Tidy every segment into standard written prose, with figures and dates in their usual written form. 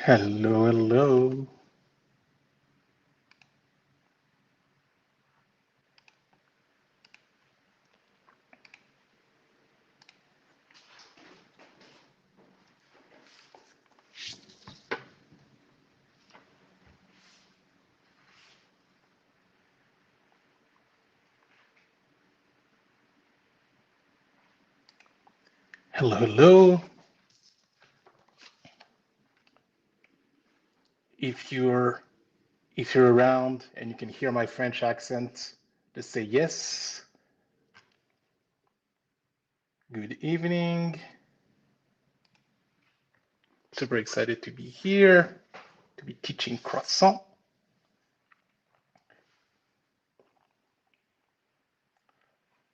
Hello, hello. Hello, hello. If you're if you're around and you can hear my French accent, just say yes. Good evening. Super excited to be here, to be teaching croissant.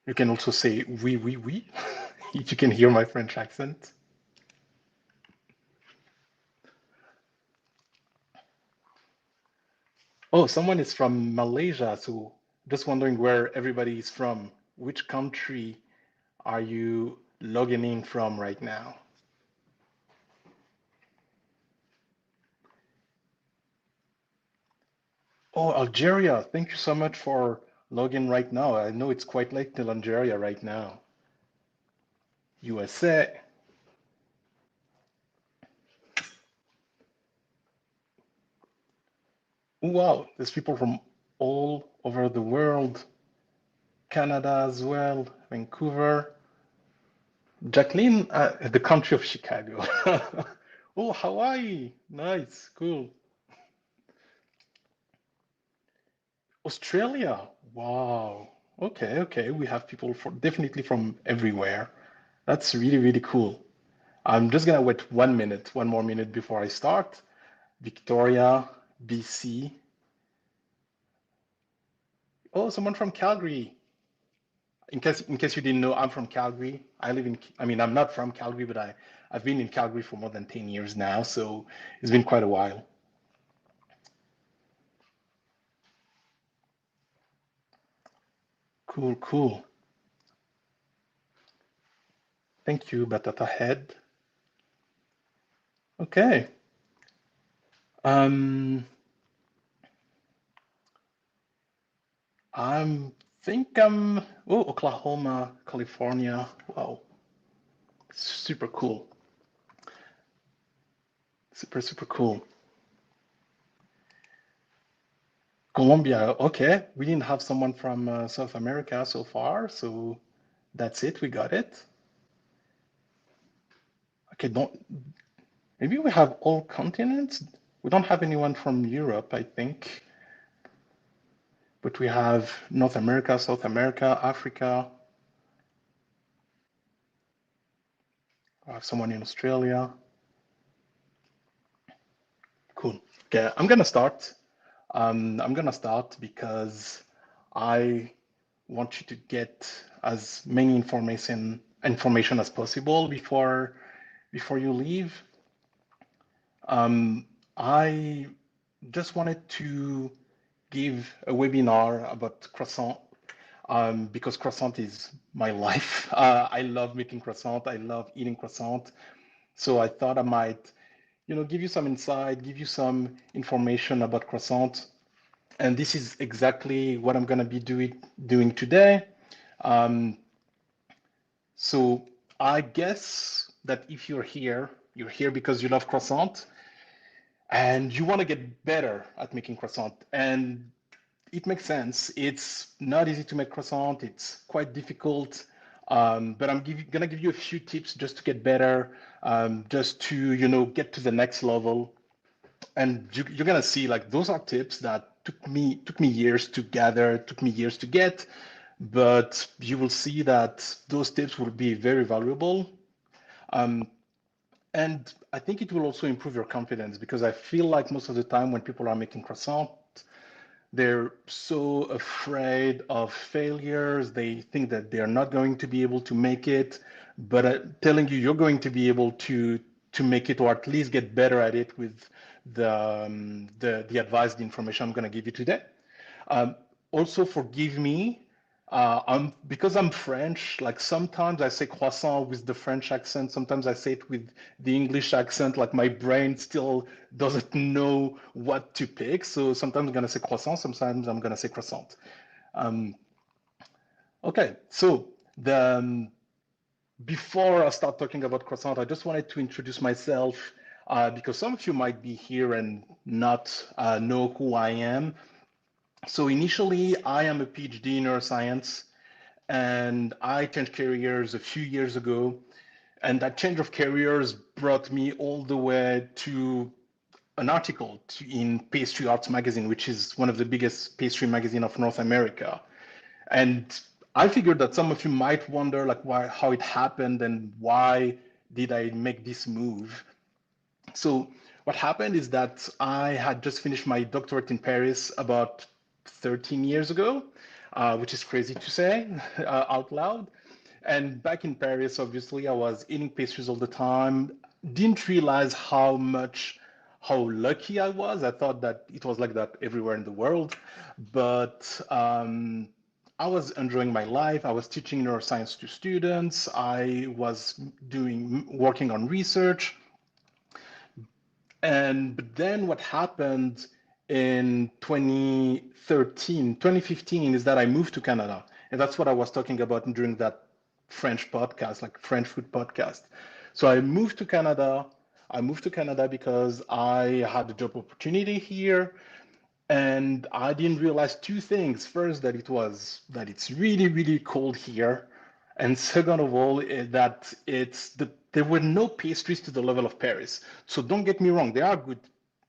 You can also say oui, oui, oui, if you can hear my French accent. Oh, someone is from Malaysia, so just wondering where everybody is from. Which country are you logging in from right now? Oh, Algeria. Thank you so much for logging right now. I know it's quite late till Algeria right now. USA. Wow, there's people from all over the world. Canada as well, Vancouver. Jacqueline, the country of Chicago. Oh, Hawaii. Nice, cool. Australia. Wow. Okay, okay. We have people from definitely from everywhere. That's really, really cool. I'm just gonna wait 1 minute, one more minute before I start. Victoria, BC. Oh, someone from Calgary. In case you didn't know, I'm from Calgary. I mean, I'm not from Calgary, but I've been in Calgary for more than 10 years now, so it's been quite a while. Cool, cool. Thank you, Batata Head. Okay. Um, I'm Oklahoma, California. Wow, super cool. Super, super cool. Colombia, okay. We didn't have someone from South America so far, so that's it. We got it. Okay, don't maybe we have all continents. We don't have anyone from Europe, I think, but we have North America, South America, Africa. I have someone in Australia. Cool. Okay, I'm gonna start. I'm gonna start because I want you to get as many information as possible before you leave. I just wanted to give a webinar about croissant because croissant is my life. I love making croissant. I love eating croissant. So I thought I might, give you some insight, give you some information about croissant. And this is exactly what I'm going to be doing today. Um, so I guess that if you're here because you love croissant and you want to get better at making croissant. And it makes sense. It's not easy to make croissant. It's quite difficult. But I'm gonna give you a few tips just to get better, just to get to the next level. And you're gonna see like those are tips that took me years to gather, took me years to get, but you will see that those tips will be very valuable. Um, and I think it will also improve your confidence because I feel like most of the time when people are making croissant, they're so afraid of failures. They think that they're not going to be able to make it. But telling you, you're going to be able to make it, or at least get better at it with the advice, the information I'm going to give you today. Also, forgive me. Because I'm French, like sometimes I say croissant with the French accent, sometimes I say it with the English accent, like my brain still doesn't know what to pick. So sometimes I'm gonna say croissant, sometimes I'm gonna say croissant. Um, okay, so the before I start talking about croissant, I just wanted to introduce myself because some of you might be here and not know who I am. So initially, I am a PhD in neuroscience, and I changed careers a few years ago. And that change of careers brought me all the way to an article in Pastry Arts Magazine, which is one of the biggest pastry magazine of North America. And I figured that some of you might wonder like why, how it happened and why did I make this move. So what happened is that I had just finished my doctorate in Paris about 13 years ago, which is crazy to say out loud. And back in Paris, obviously, I was eating pastries all the time. Didn't realize how lucky I was. I thought that it was like that everywhere in the world. But I was enjoying my life. I was teaching neuroscience to students. I was working on research. And but then what happened in 2015 is that I moved to Canada. And that's what I was talking about during that French podcast, like French food podcast. So I moved to Canada. I moved to Canada because I had a job opportunity here. And I didn't realize two things. First, that it's really, really cold here. And second of all, that there were no pastries to the level of Paris. So don't get me wrong, there are good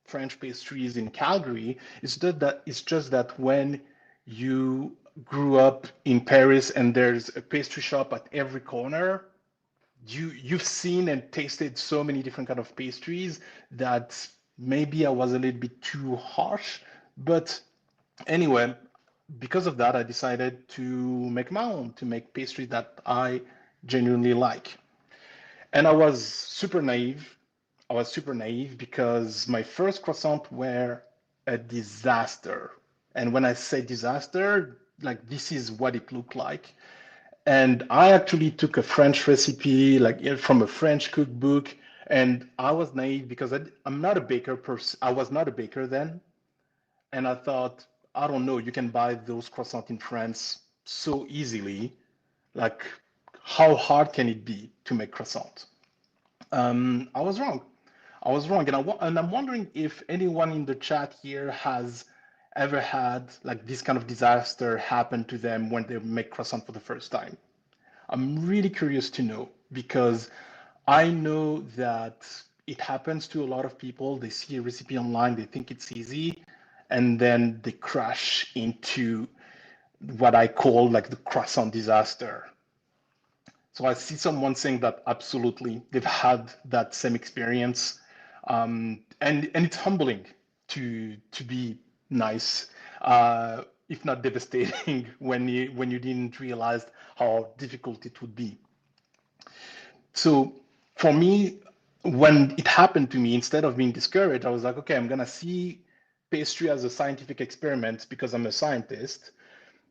French pastries in Calgary. It's just that when you grew up in Paris and there's a pastry shop at every corner, you've seen and tasted so many different kind of pastries that maybe I was a little bit too harsh. But anyway, because of that, I decided to make my own, to make pastries that I genuinely like. And I was super naive. I was super naive because my first croissant were a disaster. And when I say disaster, like this is what it looked like. And I actually took a French recipe, like from a French cookbook, and I was naive because I'm not a baker person. I was not a baker then, and I thought, I don't know, you can buy those croissants in France so easily. Like, how hard can it be to make croissant? I was wrong. I was wrong, and I'm wondering if anyone in the chat here has ever had like this kind of disaster happen to them when they make croissant for the first time. I'm really curious to know because I know that it happens to a lot of people. They see a recipe online, they think it's easy, and then they crash into what I call like the croissant disaster. So I see someone saying that absolutely they've had that same experience, and it's humbling to be nice, if not devastating, when you didn't realize how difficult it would be. So for me, when it happened to me, instead of being discouraged, I was like, okay, I'm gonna see pastry as a scientific experiment because I'm a scientist.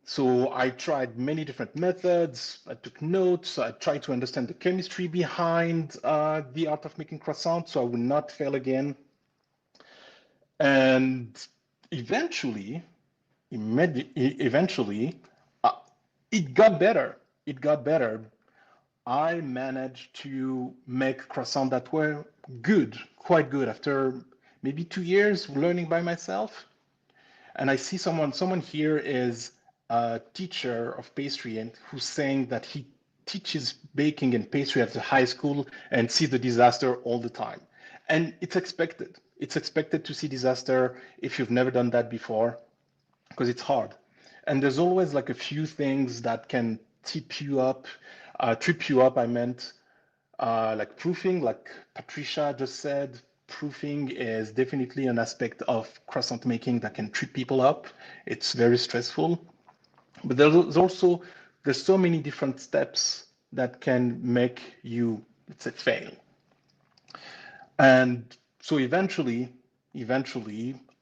So I tried many different methods. I took notes. I tried to understand the chemistry behind the art of making croissants, so I would not fail again. And eventually, eventually, uh, it got better. It got better. I managed to make croissants that were good, quite good, after maybe 2 years learning by myself. And I see someone here is a teacher of pastry and who's saying that he teaches baking and pastry at the high school and see the disaster all the time. And it's expected. It's expected to see disaster if you've never done that before, because it's hard. And there's always like a few things that can trip you up, I meant, like proofing, like Patricia just said, proofing is definitely an aspect of croissant making that can trip people up. It's very stressful. But there's so many different steps that can make you, let's say, fail. And so eventually,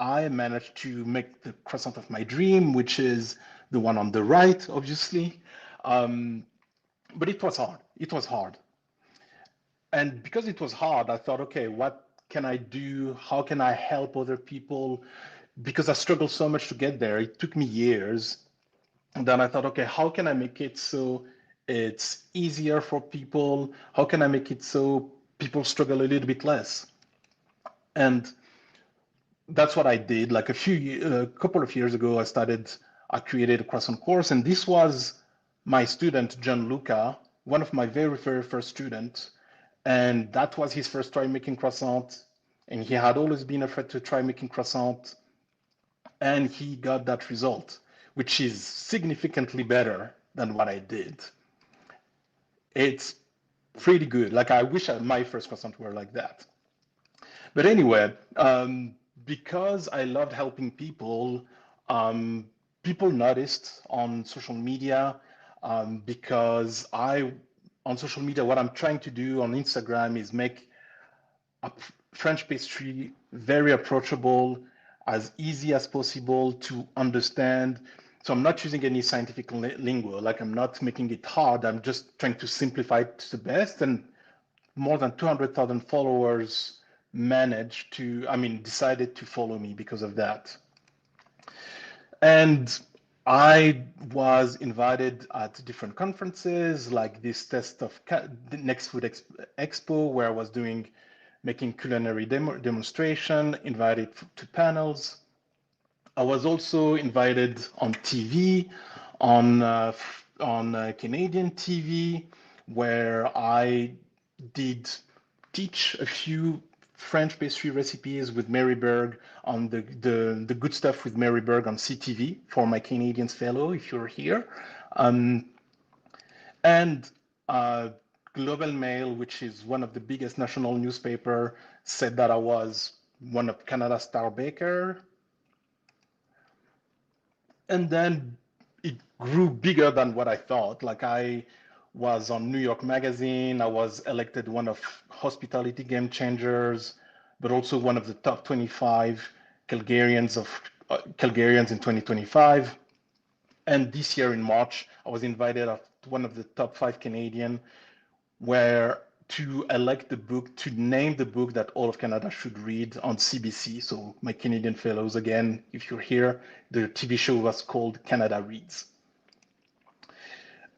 I managed to make the croissant of my dream, which is the one on the right, obviously. But it was hard. It was hard. And because it was hard, I thought, okay, what can I do? How can I help other people? Because I struggled so much to get there. It took me years. And then I thought, okay, how can I make it so it's easier for people? How can I make it so people struggle a little bit less? And that's what I did. Like a couple of years ago, I created a croissant course, and this was my student, Gianluca, one of my very, very first students. And that was his first try making croissant. And he had always been afraid to try making croissant. And he got that result, which is significantly better than what I did. It's pretty good. Like I wish my first croissant were like that. But anyway, because I loved helping people, people noticed on social media because on social media, what I'm trying to do on Instagram is make a French pastry very approachable, as easy as possible to understand. So I'm not using any scientific lingo, like I'm not making it hard. I'm just trying to simplify it to the best. And more than 200,000 followers decided to follow me because of that. And I was invited at different conferences, like this test of the Next Food Expo, where I was making culinary demonstration, invited to panels. I was also invited on TV, on Canadian TV, where I did teach a few French pastry recipes with Mary Berg on the good stuff with Mary Berg on CTV for my Canadians fellow, if you're here. And Global Mail, which is one of the biggest national newspaper, said that I was one of Canada's star baker. And then it grew bigger than what I thought. Like I was on New York Magazine. I was elected one of Hospitality Game Changers, but also one of the top 25 Calgarians in 2025. And this year in March, I was invited as one of the top 5 Canadian, where to elect the book, to name the book that all of Canada should read on CBC. So my Canadian fellows, again, if you're here, the TV show was called Canada Reads.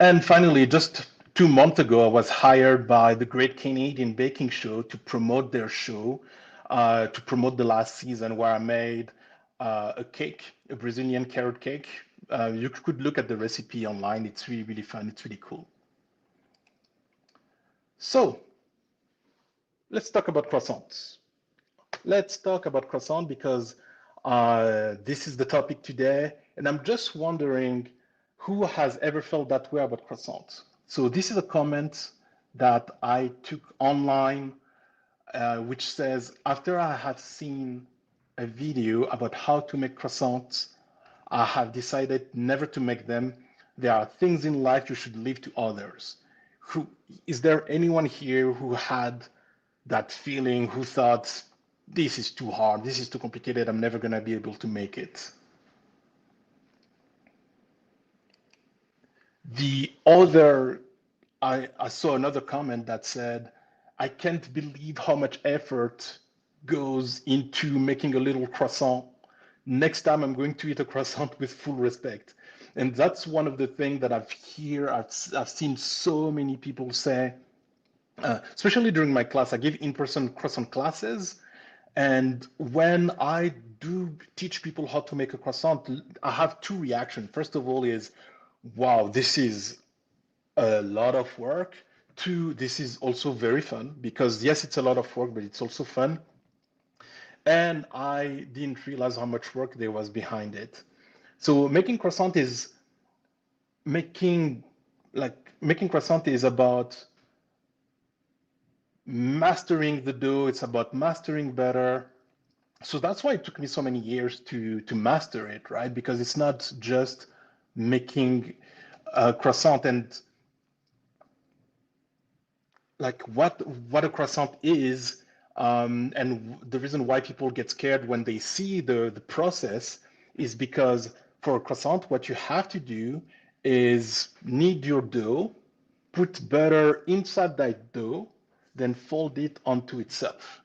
And finally, just 2 months ago, I was hired by the Great Canadian Baking Show to promote their show, to promote the last season, where I made a cake, a Brazilian carrot cake. You could look at the recipe online. It's really, really fun. It's really cool. So let's talk about croissants. Let's talk about croissant because this is the topic today. And I'm just wondering who has ever felt that way about croissants. So this is a comment that I took online, which says, after I have seen a video about how to make croissants, I have decided never to make them. There are things in life you should leave to others. Is there anyone here who had that feeling, who thought, this is too hard, this is too complicated, I'm never going to be able to make it? I saw another comment that said, I can't believe how much effort goes into making a little croissant. Next time I'm going to eat a croissant with full respect. And that's one of the things that I've seen so many people say, especially during my class. I give in-person croissant classes. And when I do teach people how to make a croissant, I have 2 reactions. First of all is, wow, this is a lot of work. 2, this is also very fun, because yes, it's a lot of work, but it's also fun. And I didn't realize how much work there was behind it. So making croissant is about mastering the dough. It's about mastering better. So that's why it took me so many years to master it, right? Because it's not just making a croissant. And like what a croissant is, and the reason why people get scared when they see the process is because For a croissant, what you have to do is knead your dough, put butter inside that dough, then fold it onto itself.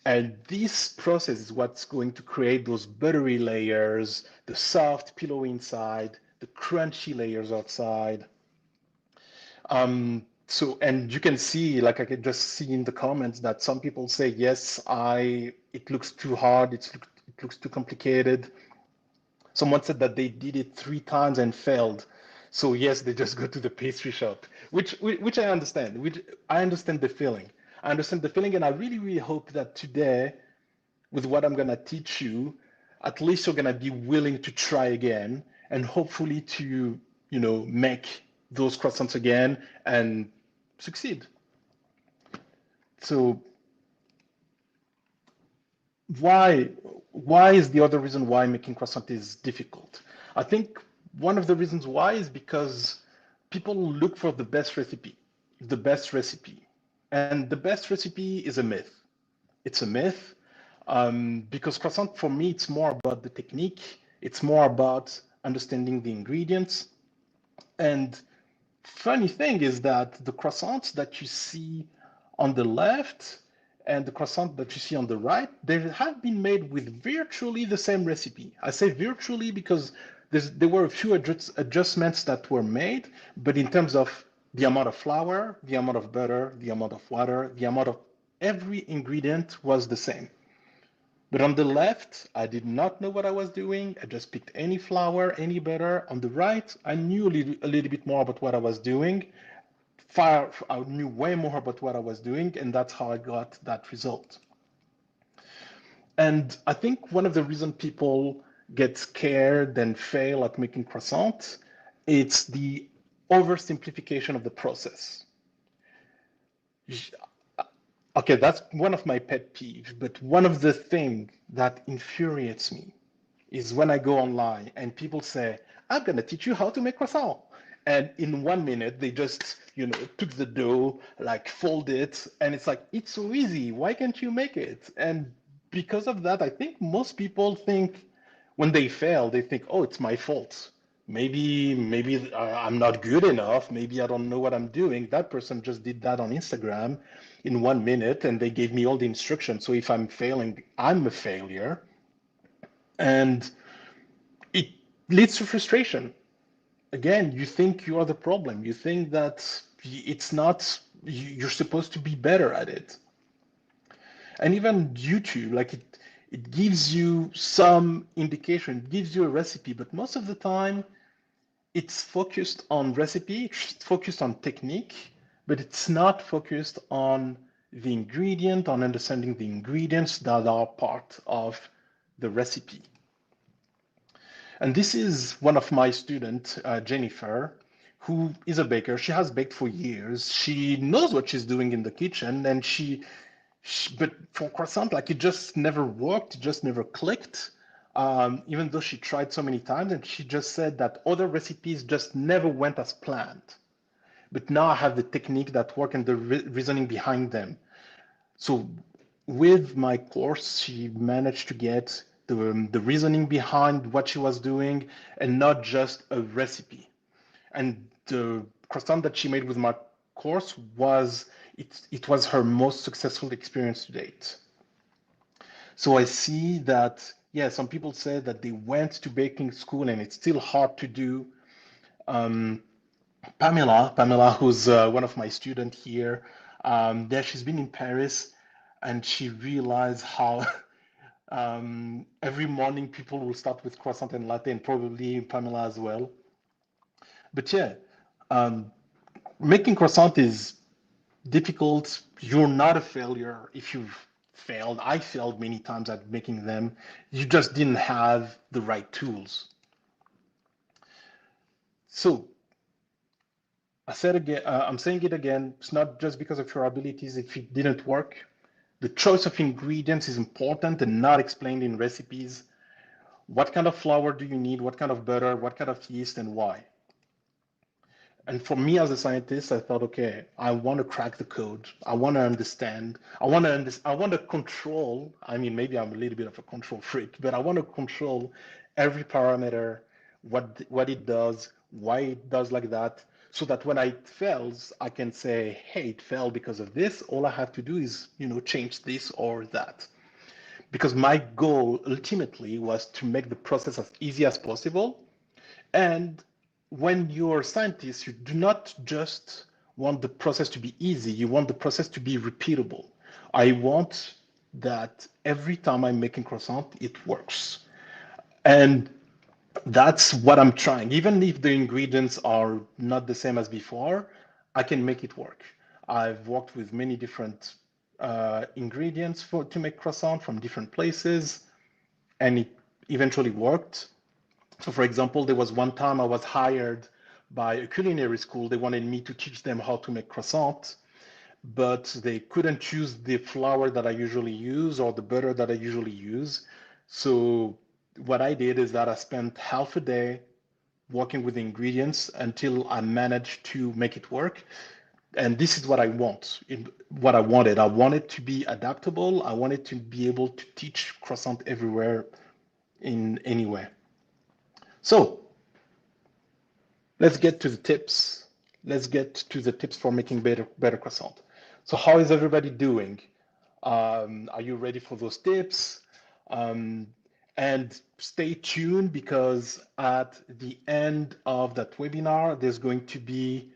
And this process is what's going to create those buttery layers, the soft pillow inside, the crunchy layers outside. And you can see, like I can just see in the comments that some people say, yes, it looks too hard, it looks too complicated. Someone said that they did it 3 times and failed. So yes, they just go to the pastry shop, which I understand. Which I understand the feeling. I understand the feeling, and I really, really hope that today, with what I'm gonna teach you, at least you're gonna be willing to try again, and hopefully to, make those croissants again and succeed. So why why is the other reason why making croissant is difficult? I think one of the reasons why is because people look for the best recipe, the best recipe. And the best recipe is a myth. It's a myth because croissant for me, it's more about the technique. It's more about understanding the ingredients. And funny thing is that the croissants that you see on the left and the croissant that you see on the right, they have been made with virtually the same recipe. I say virtually because there were a few adjustments that were made, but in terms of the amount of flour, the amount of butter, the amount of water, the amount of every ingredient was the same. But on the left, I did not know what I was doing. I just picked any flour, any butter. On the right, I knew a little bit more about what I was doing. I knew way more about what I was doing, and that's how I got that result. And I think one of the reasons people get scared and fail at making croissants, it's the oversimplification of the process. Okay, that's one of my pet peeves, but one of the things that infuriates me is when I go online and people say, I'm going to teach you how to make croissant. And in 1 minute, they just, took the dough, like fold it, and it's like, it's so easy. Why can't you make it? And because of that, I think most people think when they fail, they think, oh, it's my fault. Maybe I'm not good enough. Maybe I don't know what I'm doing. That person just did that on Instagram in 1 minute and they gave me all the instructions. So if I'm failing, I'm a failure. And it leads to frustration. Again, you think you are the problem. You think that it's not, you're supposed to be better at it. And even YouTube, like it gives you some indication, it gives you a recipe, but most of the time it's focused on recipe, it's focused on technique, but it's not focused on the ingredient, on understanding the ingredients that are part of the recipe. And this is one of my students, Jennifer, who is a baker. She has baked for years. She knows what she's doing in the kitchen, and but for croissant, like it just never worked, it just never clicked. Even though she tried so many times, and she just said that other recipes just never went as planned. But now I have the technique that work and the reasoning behind them. So with my course, she managed to get the reasoning behind what she was doing and not just a recipe. And the croissant that she made with my course it was her most successful experience to date. So I see that, yeah, some people say that they went to baking school and it's still hard to do. Pamela, who's one of my students here, she's been in Paris and she realized how every morning people will start with croissant and latte, and probably Pamela as well. But yeah, um, making croissant is difficult. You're not a failure if you've failed. I failed many times at making them. You just didn't have the right tools. So I'm saying it again. It's not just because of your abilities if it didn't work. The choice of ingredients is important and not explained in recipes. What kind of flour do you need? What kind of butter? What kind of yeast and why? And for me as a scientist, I thought, okay, I want to crack the code. I want to understand. I want to control. I mean, maybe I'm a little bit of a control freak, but I want to control every parameter, what it does, why it does like that, so that when it fails, I can say, hey, it fell because of this. All I have to do is, change this or that. Because my goal ultimately was to make the process as easy as possible. And when you're a scientist, you do not just want the process to be easy, you want the process to be repeatable. I want that every time I'm making croissant, it works. And that's what I'm trying. Even if the ingredients are not the same as before, I can make it work. I've worked with many different ingredients to make croissant from different places, and it eventually worked. So, for example, there was one time I was hired by a culinary school. They wanted me to teach them how to make croissant, but they couldn't choose the flour that I usually use or the butter that I usually use. So what I did is that I spent half a day working with the ingredients until I managed to make it work. And this is what I want, what I wanted. I wanted to be adaptable. I wanted to be able to teach croissant everywhere in anywhere. So let's get to the tips. Let's get to the tips for making better croissant. So how is everybody doing? Are you ready for those tips? Um, and stay tuned, because at the end of that webinar, there's going to be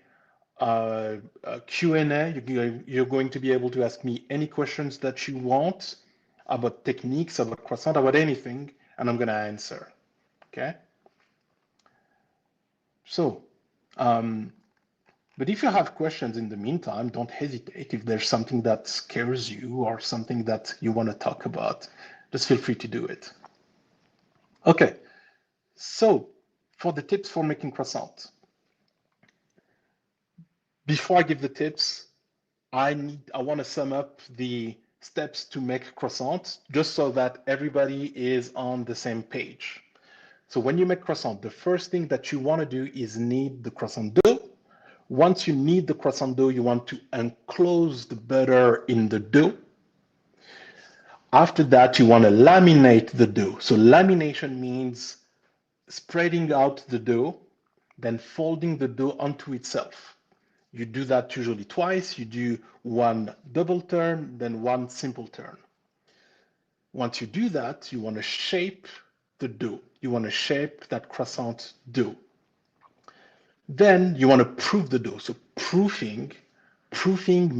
a Q&A. You're going to be able to ask me any questions that you want about techniques, about croissant, about anything, and I'm going to answer. Okay? So, but if you have questions in the meantime, don't hesitate. If there's something that scares you or something that you want to talk about, just feel free to do it. Okay, so for the tips for making croissant. Before I give the tips, I want to sum up the steps to make croissant, just so that everybody is on the same page. So when you make croissant, the first thing that you want to do is knead the croissant dough. Once you knead the croissant dough, you want to enclose the butter in the dough. After that, you want to laminate the dough. So lamination means spreading out the dough, then folding the dough onto itself. You do that usually twice. You do one double turn, then one simple turn. Once you do that, you want to shape the dough. You want to shape that croissant dough. Then you want to proof the dough. So proofing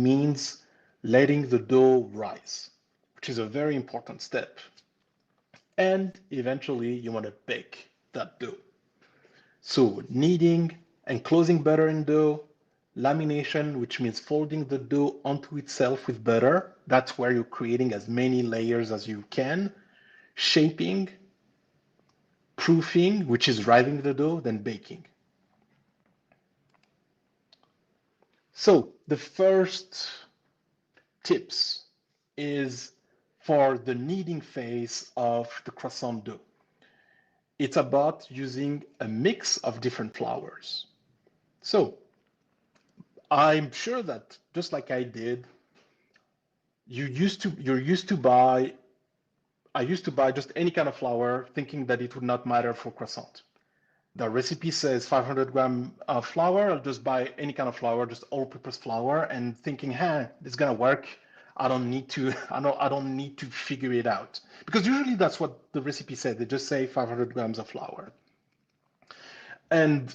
means letting the dough rise, which is a very important step. And eventually you want to bake that dough. So kneading and closing butter in dough, lamination, which means folding the dough onto itself with butter. That's where you're creating as many layers as you can. Shaping, proofing, which is rising the dough, then baking. So the first tips is for the kneading phase of the croissant dough. It's about using a mix of different flours. So I'm sure that just like I did, I used to buy just any kind of flour, thinking that it would not matter for croissant. The recipe says 500 grams of flour. I'll just buy any kind of flour, just all-purpose flour, and thinking, hey, it's gonna work. I don't need to. I don't need to figure it out, because usually that's what the recipe said. They just say 500 grams of flour, and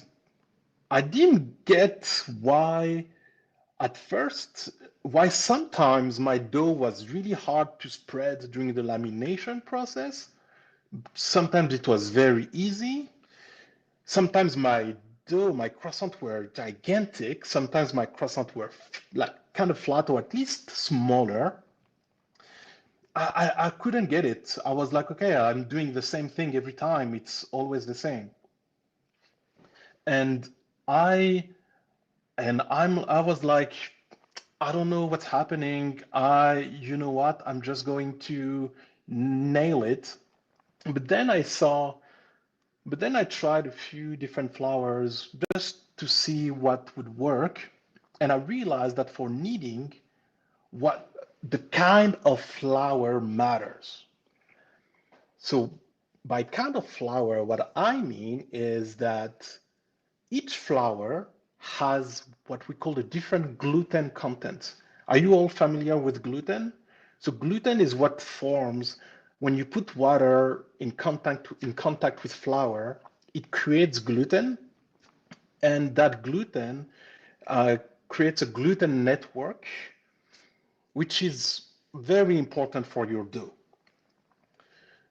I didn't get at first why sometimes my dough was really hard to spread during the lamination process. Sometimes it was very easy. Sometimes my croissants were gigantic. Sometimes my croissants were like kind of flat, or at least smaller. I couldn't get it. I was like, okay, I'm doing the same thing every time. It's always the same. And I was like, I don't know what's happening. You know what? I'm just going to nail it. But then I tried a few different flours just to see what would work. And I realized that for kneading, the kind of flour matters. So by kind of flour, what I mean is that each flour has what we call a different gluten content. Are you all familiar with gluten? So gluten is what forms when you put water in contact with flour, it creates gluten, and that gluten uh, creates a gluten network, which is very important for your dough.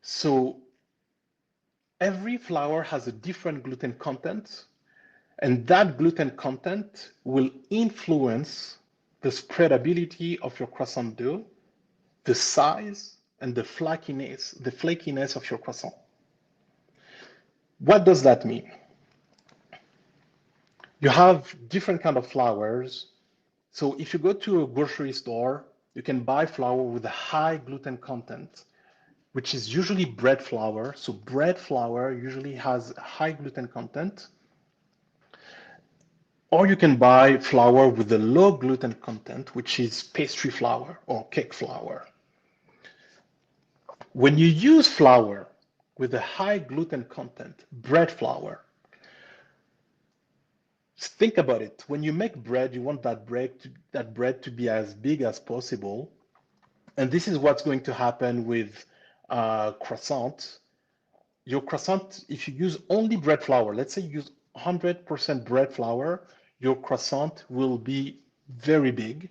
So every flour has a different gluten content, and that gluten content will influence the spreadability of your croissant dough, the size, and the flakiness of your croissant. What does that mean? You have different kind of flours. So if you go to a grocery store, you can buy flour with a high gluten content, which is usually bread flour. So bread flour usually has high gluten content. Or you can buy flour with a low gluten content, which is pastry flour or cake flour. When you use flour with a high gluten content, bread flour, think about it. When you make bread, you want that bread to be as big as possible. And this is what's going to happen with croissant. Your croissant, if you use only bread flour, let's say you use 100% bread flour, your croissant will be very big.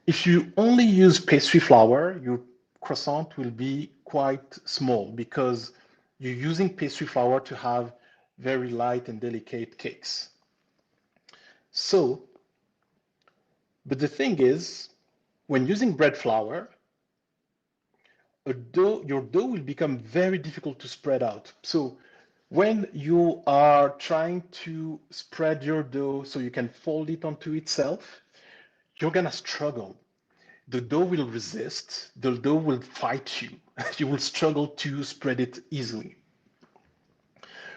If you only use pastry flour, your croissant will be quite small because you're using pastry flour to have very light and delicate cakes. So, but the thing is, when using bread flour, your dough will become very difficult to spread out. So when you are trying to spread your dough so you can fold it onto itself, you're gonna struggle. The dough will resist, the dough will fight you. You will struggle to spread it easily.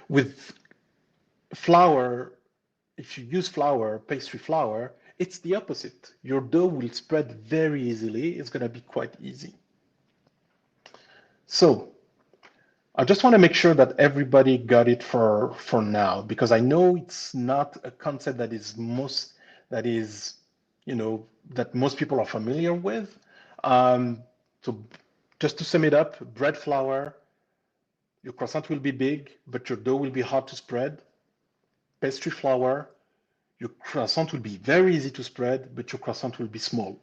With flour, if you use flour, pastry flour, it's the opposite. Your dough will spread very easily. It's gonna be quite easy. So I just want to make sure that everybody got it for now, because I know it's not a concept that is, that most people are familiar with. So just to sum it up, bread flour, your croissant will be big, but your dough will be hard to spread. Pastry flour, your croissant will be very easy to spread, but your croissant will be small.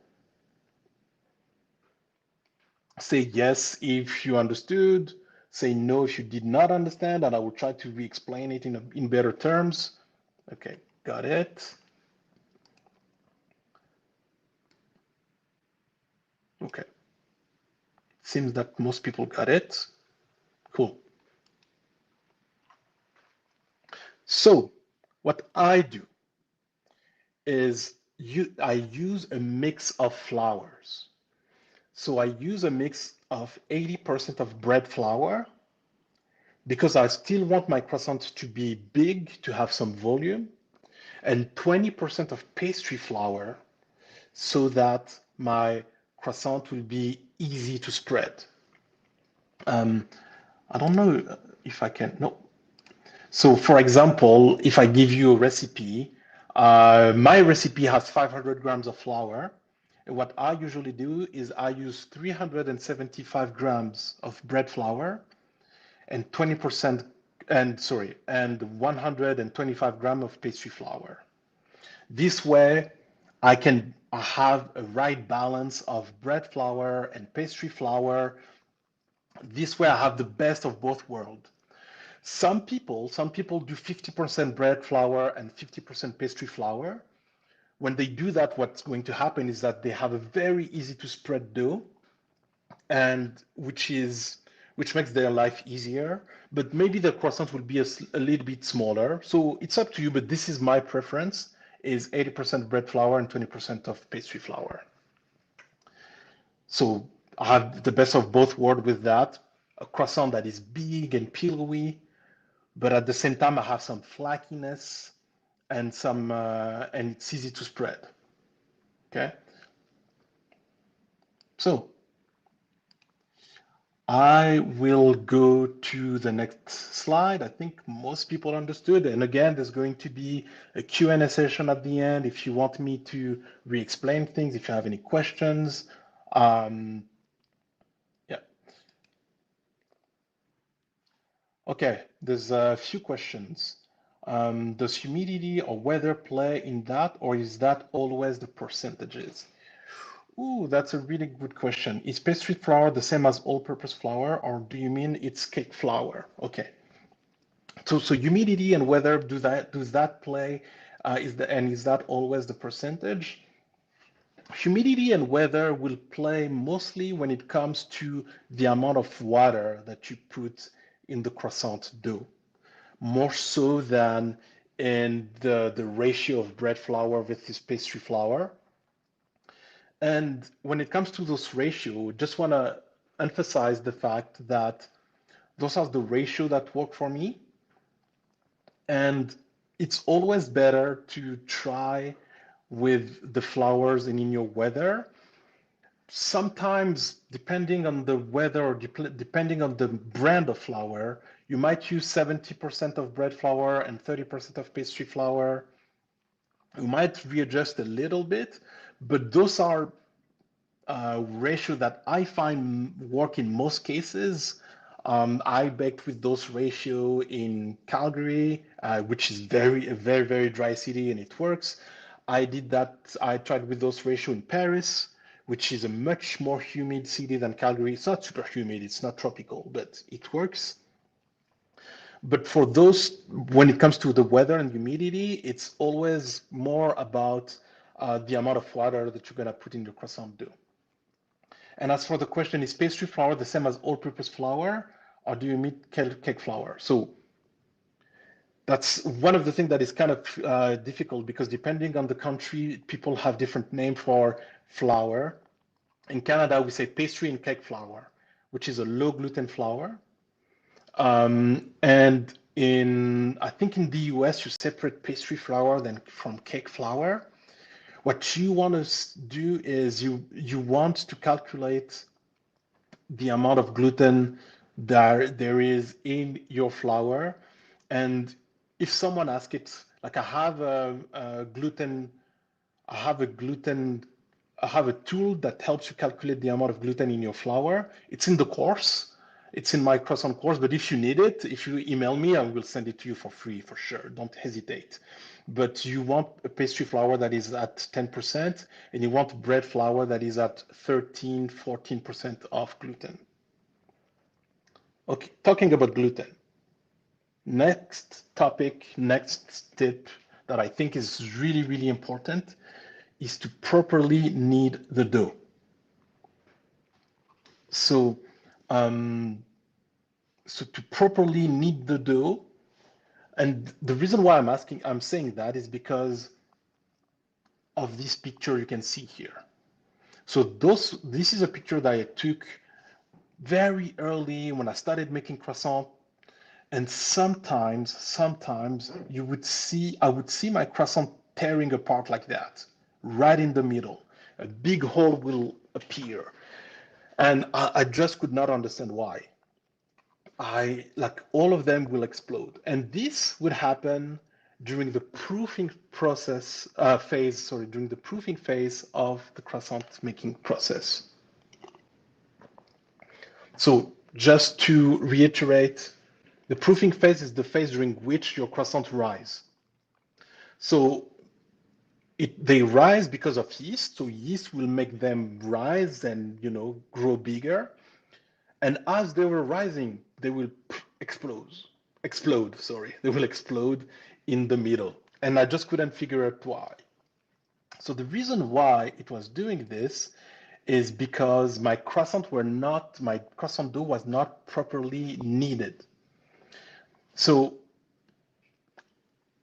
Say yes if you understood, say no if you did not understand, and I will try to re-explain it in better terms. Okay, got it. Okay, seems that most people got it. Cool. So what I do is I use a mix of flours. So I use a mix of 80% of bread flour because I still want my croissant to be big, to have some volume, and 20% of pastry flour so that my croissant will be easy to spread. I don't know if I can, no. So for example, if I give you a recipe, my recipe has 500 grams of flour. And what I usually do is I use 375 grams of bread flour and 20% and 125 grams of pastry flour. This way, I can have a right balance of bread flour and pastry flour. This way, I have the best of both worlds. Some people do 50% bread flour and 50% pastry flour. When they do that, what's going to happen is that they have a very easy to spread dough, and which makes their life easier. But maybe the croissant will be a little bit smaller. So it's up to you, but this is my preference, is 80% bread flour and 20% of pastry flour. So I have the best of both worlds with that. A croissant that is big and pillowy, but at the same time I have some flakiness and and it's easy to spread. Okay. So I will go to the next slide. I think most people understood. And again, there's going to be a Q&A session at the end if you want me to re-explain things, if you have any questions. Yeah. Okay, there's a few questions. Does humidity or weather play in that, or is that always the percentages? Ooh, that's a really good question. Is pastry flour the same as all-purpose flour, or do you mean it's cake flour? Okay. So humidity and weather, does that play? Is that always the percentage? Humidity and weather will play mostly when it comes to the amount of water that you put in the croissant dough, more so than in the ratio of bread flour versus pastry flour. And when it comes to those ratio, just want to emphasize the fact that those are the ratio that work for me. And it's always better to try with the flours and in your weather. Sometimes, depending on the weather or depending on the brand of flour, you might use 70% of bread flour and 30% of pastry flour. You might readjust a little bit, but those are ratio that I find work in most cases. I baked with those ratio in Calgary, which is very dry city, and it works. I did that. I tried with those ratio in Paris, which is a much more humid city than Calgary. It's not super humid. It's not tropical, but it works. But for those, when it comes to the weather and humidity, it's always more about the amount of water that you're gonna put in your croissant dough. And as for the question, is pastry flour the same as all-purpose flour, or do you mean cake flour? So that's one of the things that is kind of difficult, because depending on the country, people have different names for flour. In Canada, we say pastry and cake flour, which is a low gluten flour. And I think in the US, you separate pastry flour than from cake flour. What you want to do is you want to calculate the amount of gluten that there is in your flour. And if someone asks it, like I have a gluten, I have a gluten, I have a tool that helps you calculate the amount of gluten in your flour. It's in the course. It's in my croissant course, but if you need it, if you email me, I will send it to you for free for sure. Don't hesitate. But you want a pastry flour that is at 10%, and you want bread flour that is at 13, 14% of gluten. Okay, talking about gluten. Next topic, next tip that I think is really important is to properly knead the dough. So, so to properly knead the dough, and the reason why I'm saying that is because of this picture you can see here. So this is a picture that I took very early when I started making croissant. And sometimes I would see my croissant tearing apart like that, right in the middle. A big hole will appear. And I just could not understand why. Like all of them will explode. And this would happen during the proofing process during the proofing phase of the croissant making process. So just to reiterate, the proofing phase is the phase during which your croissants rise. So they rise because of yeast. So yeast will make them rise and grow bigger. And as they were rising, they will explode. Sorry, they will explode in the middle. And I just couldn't figure out why. So the reason why it was doing this is because my croissant dough was not properly kneaded. So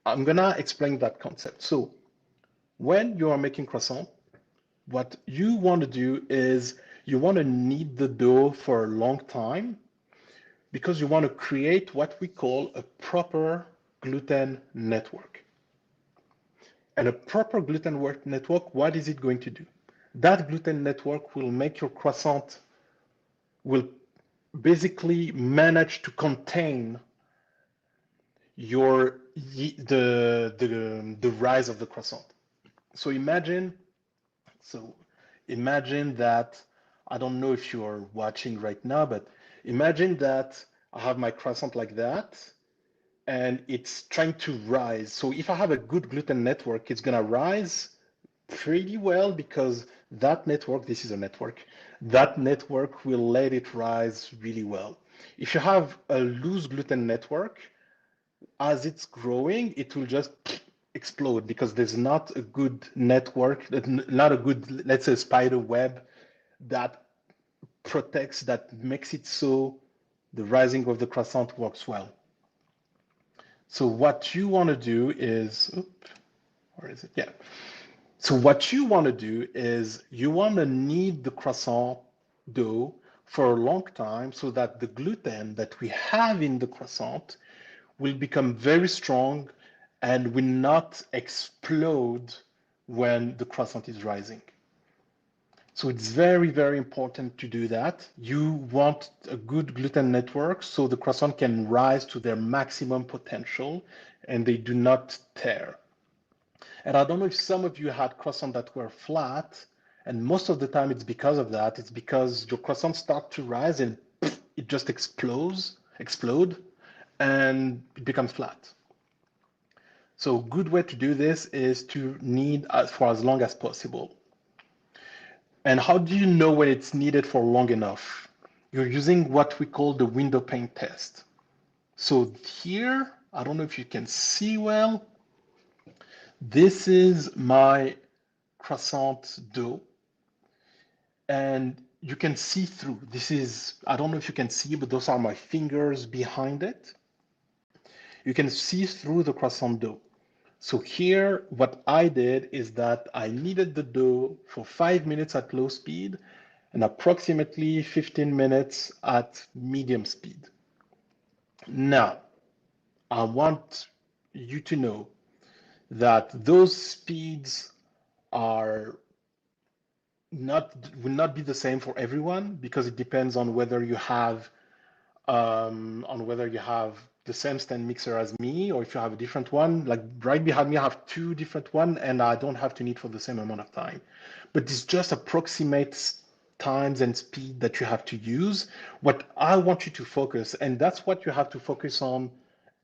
I'm gonna explain that concept. So when you are making croissant, what you want to do is you want to knead the dough for a long time, because you want to create what we call a proper gluten network. And a proper gluten network, what is it going to do? That gluten network will make your croissant, will basically manage to contain your the rise of the croissant. So so imagine that, I don't know if you're watching right now, but imagine that I have my croissant like that and it's trying to rise. So if I have a good gluten network, it's gonna rise pretty well because that network, this is a network, that network will let it rise really well. If you have a loose gluten network, as it's growing, it will just explode because there's not a good network, not a good, let's say, spider web that protects, that makes it so the rising of the croissant works well. So what you want to do is, where is it? Yeah. So what you want to do is you want to knead the croissant dough for a long time so that the gluten that we have in the croissant will become very strong and will not explode when the croissant is rising. So it's very, very important to do that. You want a good gluten network so the croissant can rise to their maximum potential and they do not tear. And I don't know if some of you had croissants that were flat, and most of the time it's because of that. It's because your croissants start to rise and it just explode, and it becomes flat. So a good way to do this is to knead for as long as possible. And how do you know when it's needed for long enough? You're using what we call the window pane test. So here, I don't know if you can see well, this is my croissant dough. And you can see through. This is, I don't know if you can see, but those are my fingers behind it. You can see through the croissant dough. So here, what I did is that I kneaded the dough for 5 minutes at low speed and approximately 15 minutes at medium speed. Now, I want you to know that those speeds are will not be the same for everyone because it depends on whether you have the same stand mixer as me, or if you have a different one. Like right behind me, I have two different ones, and I don't have to knead for the same amount of time. But it's just approximates times and speed that you have to use. What I want you to focus, and that's what you have to focus on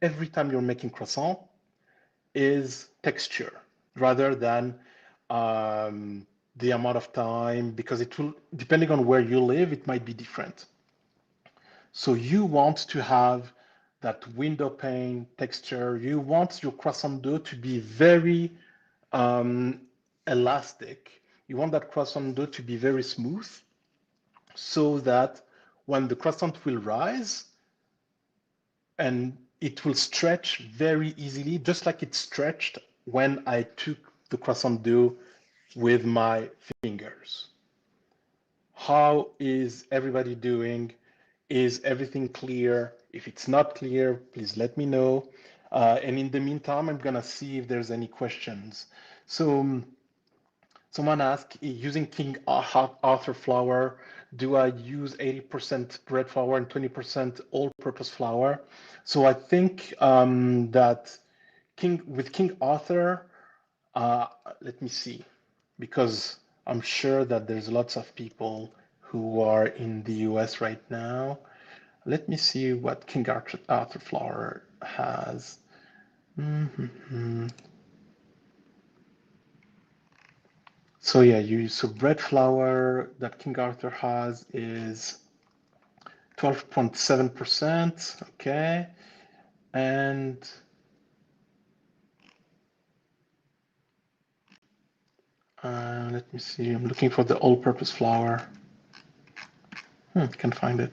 every time you're making croissant, is texture rather than the amount of time, because it will, depending on where you live, it might be different. So you want to have that window pane texture. You want your croissant dough to be very elastic. You want that croissant dough to be very smooth so that when the croissant will rise and it will stretch very easily, just like it stretched when I took the croissant dough with my fingers. How is everybody doing? Is everything clear? If it's not clear, please let me know. And in the meantime, I'm gonna see if there's any questions. So someone asked, using King Arthur flour, do I use 80% bread flour and 20% all-purpose flour? So I think that with King Arthur, let me see, because I'm sure that there's lots of people who are in the US right now. Let me see what King Arthur flour has. So yeah, so bread flour that King Arthur has is 12.7%. Okay, and let me see. I'm looking for the all-purpose flour. Can't find it.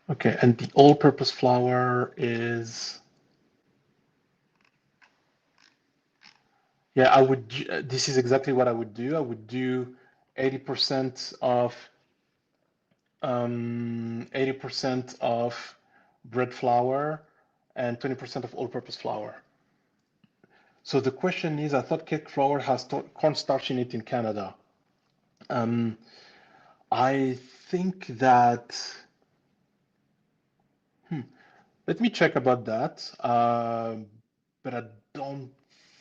Okay, and the all-purpose flour is, yeah, I would, this is exactly what I would do. I would do 80% of 80% of bread flour and 20% of all-purpose flour. So the question is, I thought cake flour has cornstarch in it in Canada. Um, I think that, hmm, let me check about that. But I don't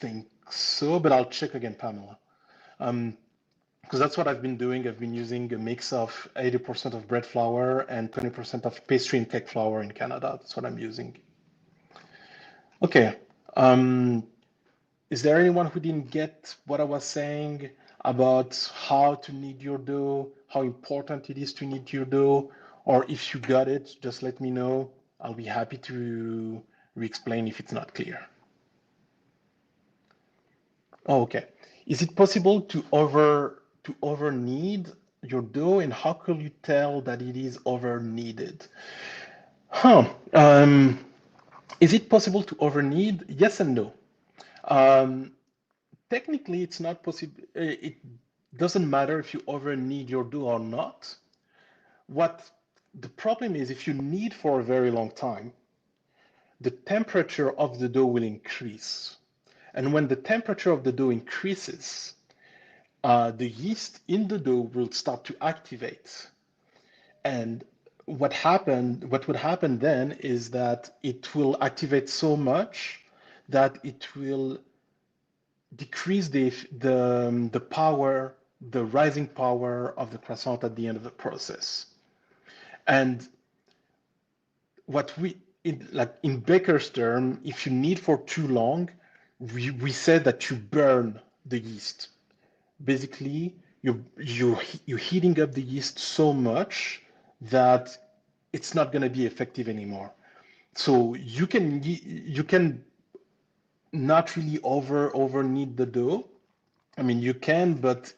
think so, but I'll check again, Pamela. Because that's what I've been doing. I've been using a mix of 80% of bread flour and 20% of pastry and cake flour in Canada. That's what I'm using. Okay. Um, is there anyone who didn't get what I was saying about how to knead your dough, how important it is to knead your dough? Or if you got it, just let me know. I'll be happy to re-explain if it's not clear. Oh, okay. Is it possible to over knead your dough, and how could you tell that it is over kneaded? Huh. Is it possible to over knead? Yes and no. Um, Technically, it's not possible. It doesn't matter if you over knead your dough or not. What the problem is, if you knead for a very long time, the temperature of the dough will increase. And when the temperature of the dough increases, the yeast in the dough will start to activate. And what would happen then is that it will activate so much that it will decrease the power, the rising power of the croissant at the end of the process. And what we like in baker's term, if you knead for too long, we said that you burn the yeast. Basically, you're heating up the yeast so much that it's not going to be effective anymore. So you can not really over knead the dough. I mean, you can, but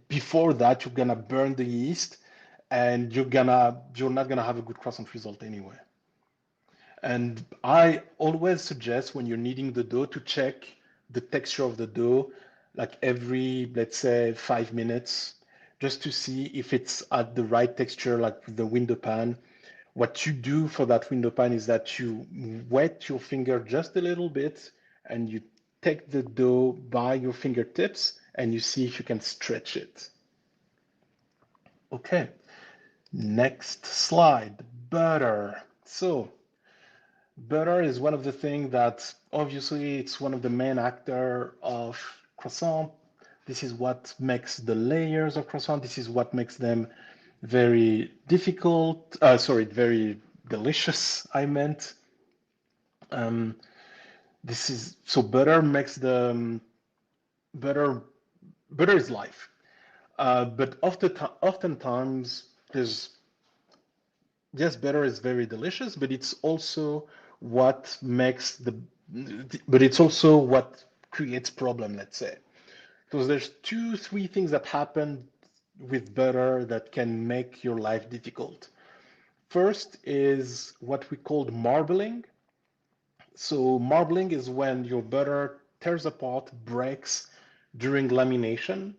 before that, you're gonna burn the yeast, and you're not gonna have a good croissant result anyway. And I always suggest when you're kneading the dough to check the texture of the dough, like every, let's say, 5 minutes, just to see if it's at the right texture, like with the window pan. What you do for that window pan is that you wet your finger just a little bit, and you take the dough by your fingertips and you see if you can stretch it. Okay, next slide, butter. So butter is one of the things that obviously it's one of the main actor of croissant. This is what makes the layers of croissant. This is what makes them very difficult. Very delicious, I meant. Um, this is so butter makes the butter. Butter is life. But oftentimes there's yes, butter is very delicious, but it's also what makes but it's also what creates problem, let's say. Because there's two, three things that happen with butter that can make your life difficult. First is what we call marbling. So marbling is when your butter tears apart, breaks during lamination.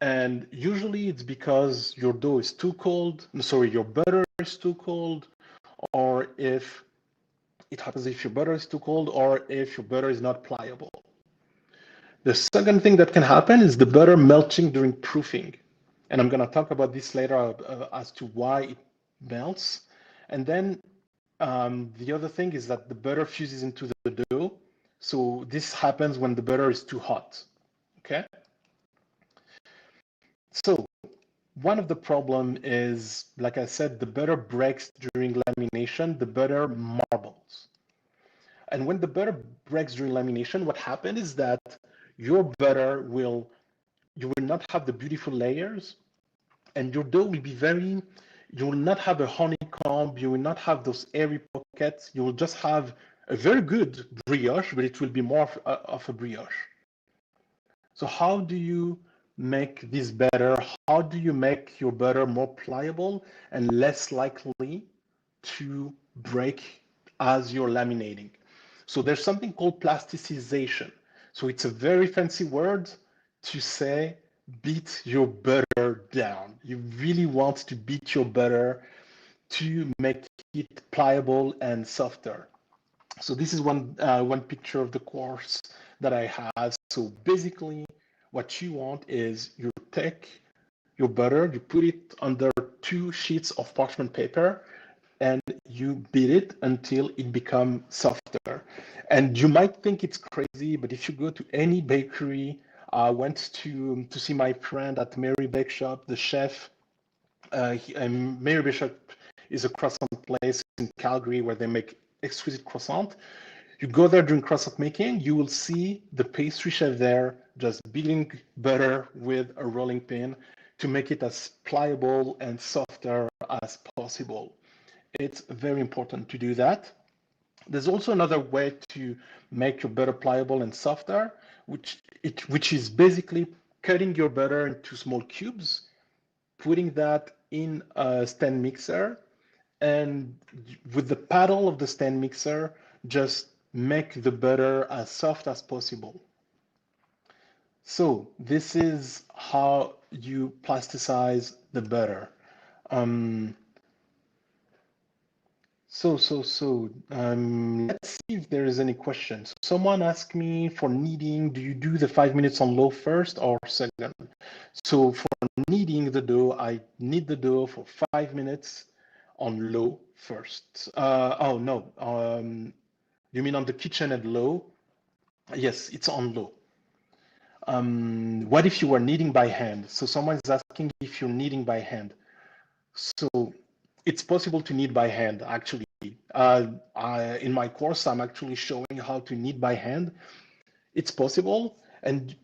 And usually it's because your dough is too cold, sorry, your butter is too cold, or if it happens if your butter is too cold, or if your butter is not pliable. The second thing that can happen is the butter melting during proofing. And I'm going to talk about this later as to why it melts. And then the other thing is that the butter fuses into the dough. So this happens when the butter is too hot. Okay. So one of the problem is, like I said, the butter breaks during lamination, the butter marbles. And when the butter breaks during lamination, what happens is that your butter you will not have the beautiful layers, and your dough will be you will not have a honeycomb, you will not have those airy pockets, you will just have a very good brioche, but it will be more of a brioche. So how do you make this better? How do you make your butter more pliable and less likely to break as you're laminating? So there's something called plasticization. So it's a very fancy word to say beat your butter down. You really want to beat your butter to make it pliable and softer. So this is one picture of the course that I have. So basically, what you want is you take your butter, you put it under 2 sheets of parchment paper, and you beat it until it becomes softer. And you might think it's crazy, but if you go to any bakery, I went to see my friend at Mary Bake Shop, the chef. Mary Bishop is a croissant place in Calgary where they make exquisite croissant. You go there during croissant making, you will see the pastry chef there just beating butter with a rolling pin to make it as pliable and softer as possible. It's very important to do that. There's also another way to make your butter pliable and softer, which is basically cutting your butter into small cubes, putting that in a stand mixer, and with the paddle of the stand mixer, just make the butter as soft as possible. So this is how you plasticize the butter. Um, let's see if there is any questions. Someone asked me for kneading, do you do the 5 minutes on low first or second? So for kneading the dough, I knead the dough for 5 minutes on low first. Oh no, you mean on the kitchen at low? Yes, it's on low. What if you were kneading by hand? So someone is asking if you're kneading by hand. So it's possible to knead by hand, actually. In my course, I'm actually showing how to knead by hand. It's possible. And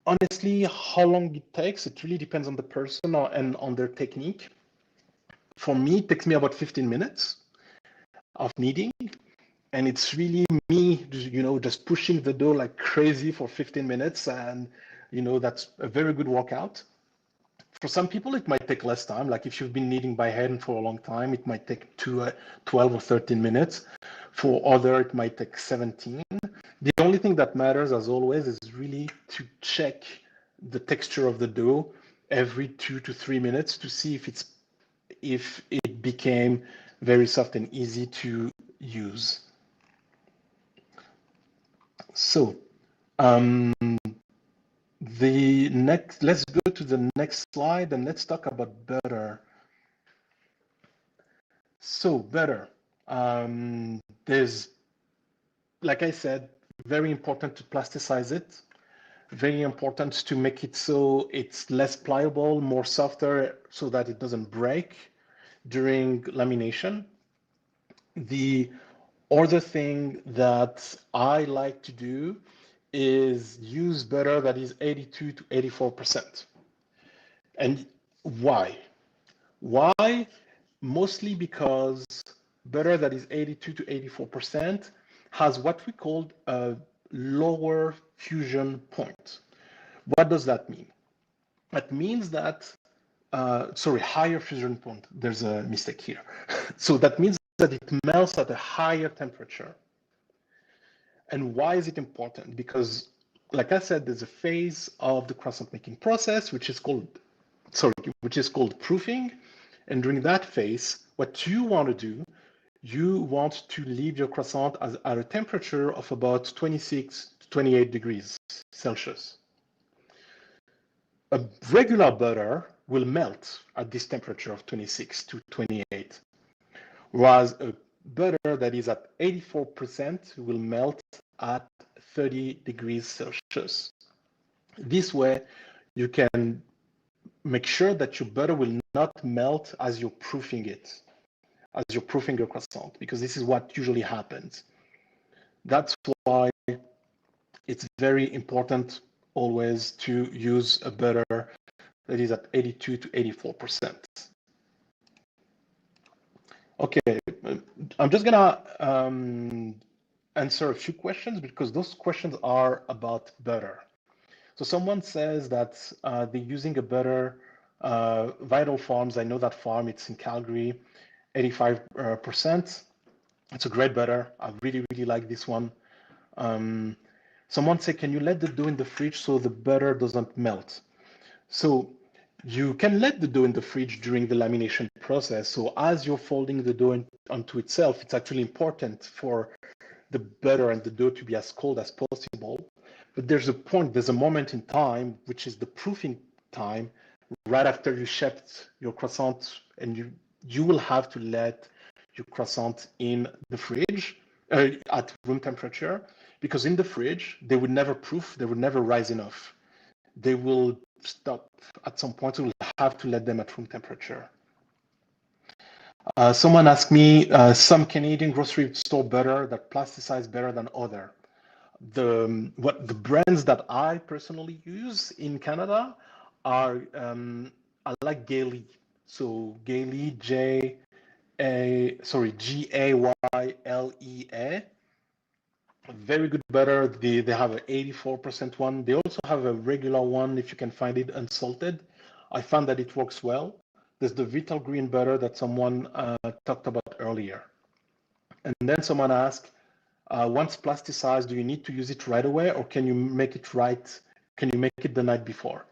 honestly, how long it takes, it really depends on the person and on their technique. For me, it takes me about 15 minutes of kneading. And it's really me, just pushing the dough like crazy for 15 minutes. And, that's a very good workout. For some people, it might take less time. Like if you've been kneading by hand for a long time, it might take 12 or 13 minutes. For other, it might take 17. The only thing that matters, as always, is really to check the texture of the dough every 2 to 3 minutes to see if it became very soft and easy to use. So let's go to the next slide and let's talk about butter. So butter, there's, like I said, very important to plasticize it, very important to make it so it's less pliable, more softer, so that it doesn't break during lamination. The other thing that I like to do is use butter that is 82 to 84%. And why? Why? Mostly because butter that is 82 to 84% has what we call a lower fusion point. What does that mean? That means that, higher fusion point. There's a mistake here. So that means that it melts at a higher temperature. And why is it important? Because, like I said, there's a phase of the croissant making process, which is called proofing. And during that phase, what you want to do, you want to leave your croissant at a temperature of about 26 to 28 degrees Celsius. A regular butter will melt at this temperature of 26 to 28, whereas a butter that is at 84% will melt at 30 degrees Celsius. This way, you can make sure that your butter will not melt as you're proofing it, as you're proofing your croissant, because this is what usually happens. That's why it's very important always to use a butter that is at 82 to 84%. Okay, I'm just gonna answer a few questions because those questions are about butter. So someone says that they're using a butter, Vital Farms. I know that farm, it's in Calgary, 85%. It's a great butter. I really, really like this one. Someone said, can you let the dough in the fridge so the butter doesn't melt? So you can let the dough in the fridge during the lamination process. So as you're folding the dough onto itself, it's actually important for the butter and the dough to be as cold as possible. But there's a moment in time, which is the proofing time, right after you shaped your croissant, and you will have to let your croissant in the fridge at room temperature, because in the fridge, they would never proof, they would never rise enough. They will stop at some point, so we'll have to let them at room temperature. Someone asked me, some Canadian grocery store butter that plasticize better than other. The brands that I personally use in Canada are I like Gayle. So Gayle, Gayle. Very good butter. They have an 84% one. They also have a regular one if you can find it unsalted. I found that it works well. There's the Vital Green butter that someone talked about earlier. And then someone asked, once plasticized, do you need to use it right away, or can you make it Can you make it the night before?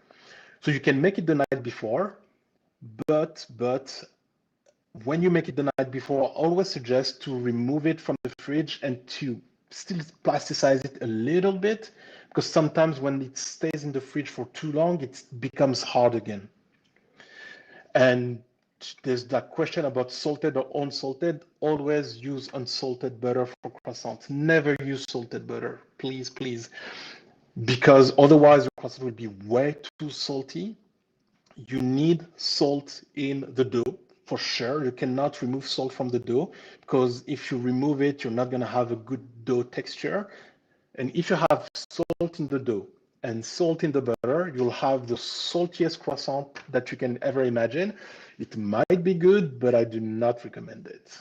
So you can make it the night before, but when you make it the night before, I always suggest to remove it from the fridge and to still plasticize it a little bit, because sometimes when it stays in the fridge for too long, it becomes hard again. And there's that question about salted or unsalted. Always use unsalted butter for croissants. Never use salted butter, please, please, because otherwise your croissant will be way too salty. You need salt in the dough for sure. You cannot remove salt from the dough, because if you remove it, you're not going to have a good dough texture. And if you have salt in the dough and salt in the butter, you'll have the saltiest croissant that you can ever imagine. It might be good, but I do not recommend it.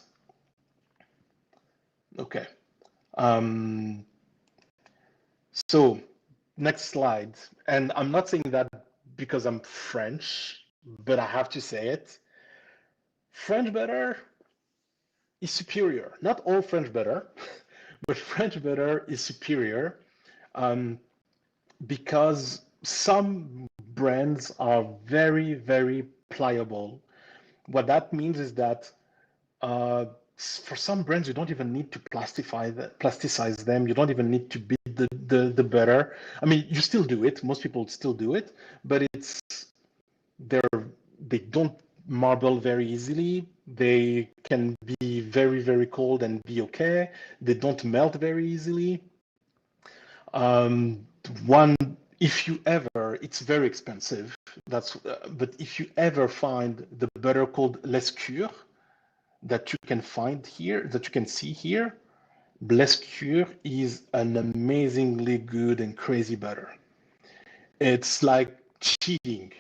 Okay. So next slide. And I'm not saying that because I'm French, but I have to say it. French butter is superior. Not all French butter, but French butter is superior because some brands are very, very pliable. What that means is that for some brands, you don't even need to plasticize them. You don't even need to beat the butter. I mean, you still do it. Most people still do it, but they don't marble very easily. They can be very, very cold and be okay. They don't melt very easily. If you ever, it's very expensive. But if you ever find the butter called Lescure that you can find here, that you can see here, Lescure is an amazingly good and crazy butter. It's like cheating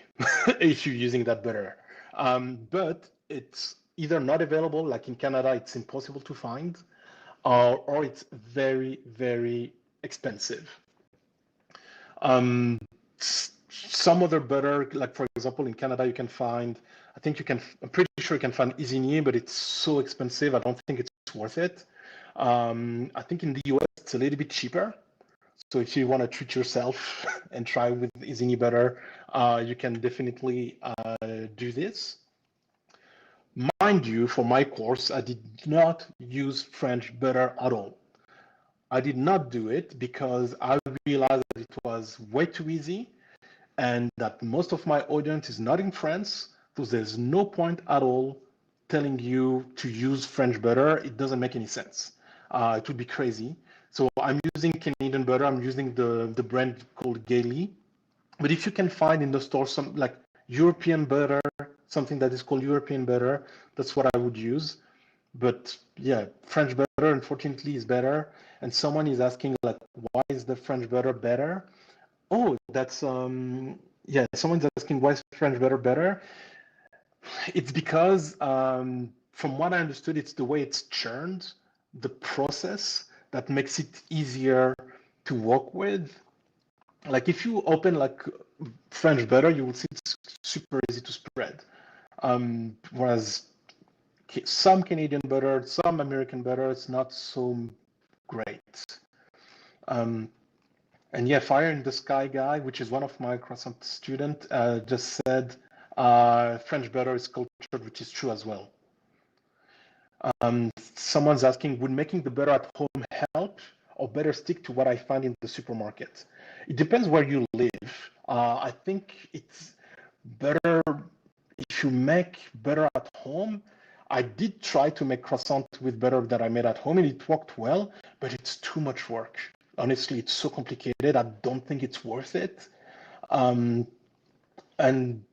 if you're using that butter. But it's either not available, like in Canada, it's impossible to find, or it's very, very expensive. Some other butter, like for example, in Canada, you can find, I'm pretty sure you can find Isigny, but it's so expensive. I don't think it's worth it. I think in the US, it's a little bit cheaper. So if you want to treat yourself and try with Isigny butter, you can definitely do this. Mind you, for my course, I did not use French butter at all. I did not do it because I realized that it was way too easy and that most of my audience is not in France, so there's no point at all telling you to use French butter. It doesn't make any sense. It would be crazy. So I'm using Canadian butter. I'm using the brand called Gayle. But if you can find in the store some like European butter, something that is called European butter, that's what I would use. But yeah, French butter, unfortunately, is better. And someone is asking, like, why is the French butter better? Oh, that's, yeah, someone's asking, why is French butter better? It's because, from what I understood, it's the way it's churned, the process that makes it easier to work with. Like, if you open, like, French butter, you will see it's super easy to spread. Whereas some Canadian butter, some American butter, it's not so great. And yeah, Fire in the Sky guy, which is one of my croissant students, just said French butter is cultured, which is true as well. Someone's asking, would making the butter at home help or better stick to what I find in the supermarket? It depends where you live. I think it's better if you make butter at home. I did try to make croissant with butter that I made at home and it worked well, but it's too much work. Honestly, it's so complicated. I don't think it's worth it. Um, and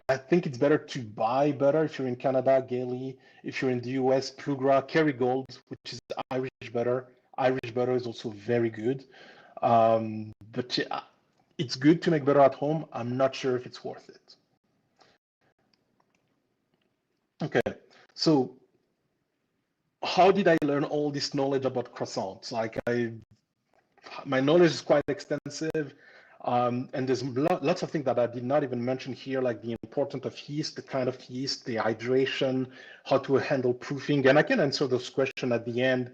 I think it's better to buy butter if you're in Canada, Gailey. If you're in the US, Plugra, Kerrygold, which is Irish butter. Irish butter is also very good. But yeah, it's good to make butter at home. I'm not sure if it's worth it. Okay, so how did I learn all this knowledge about croissants? My knowledge is quite extensive, and there's lots of things that I did not even mention here, like the importance of yeast, the kind of yeast, the hydration, how to handle proofing, and I can answer those questions at the end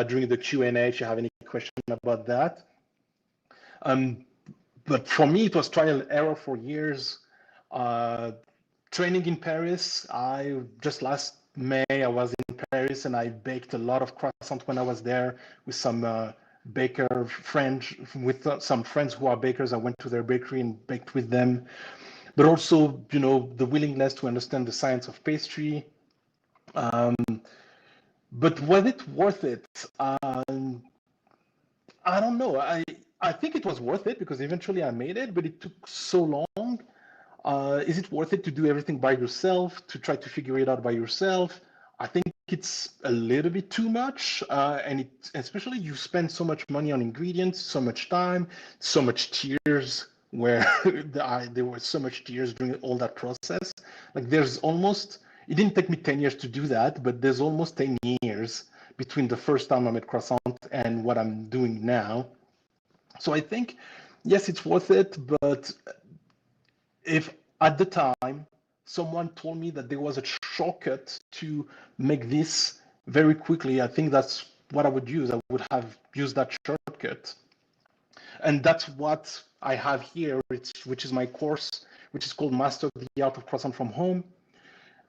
during the Q&A if you have any question about that. But for me, it was trial and error for years. Training in Paris, just last May, I was in Paris and I baked a lot of croissants when I was there with some baker friends, with some friends who are bakers. I went to their bakery and baked with them. But also, the willingness to understand the science of pastry. But was it worth it? I don't know. I think it was worth it because eventually I made it, but it took so long. Is it worth it to do everything by yourself, to try to figure it out by yourself? I think it's a little bit too much, and especially you spend so much money on ingredients, so much time, so much tears, where there were so much tears during all that process. Like it didn't take me 10 years to do that, but there's almost 10 years between the first time I made croissant and what I'm doing now. So I think, yes, it's worth it, but if at the time someone told me that there was a shortcut to make this very quickly, I think that's what I would use. I would have used that shortcut. And that's what I have here, which is my course, which is called Master the Art of Croissant from Home.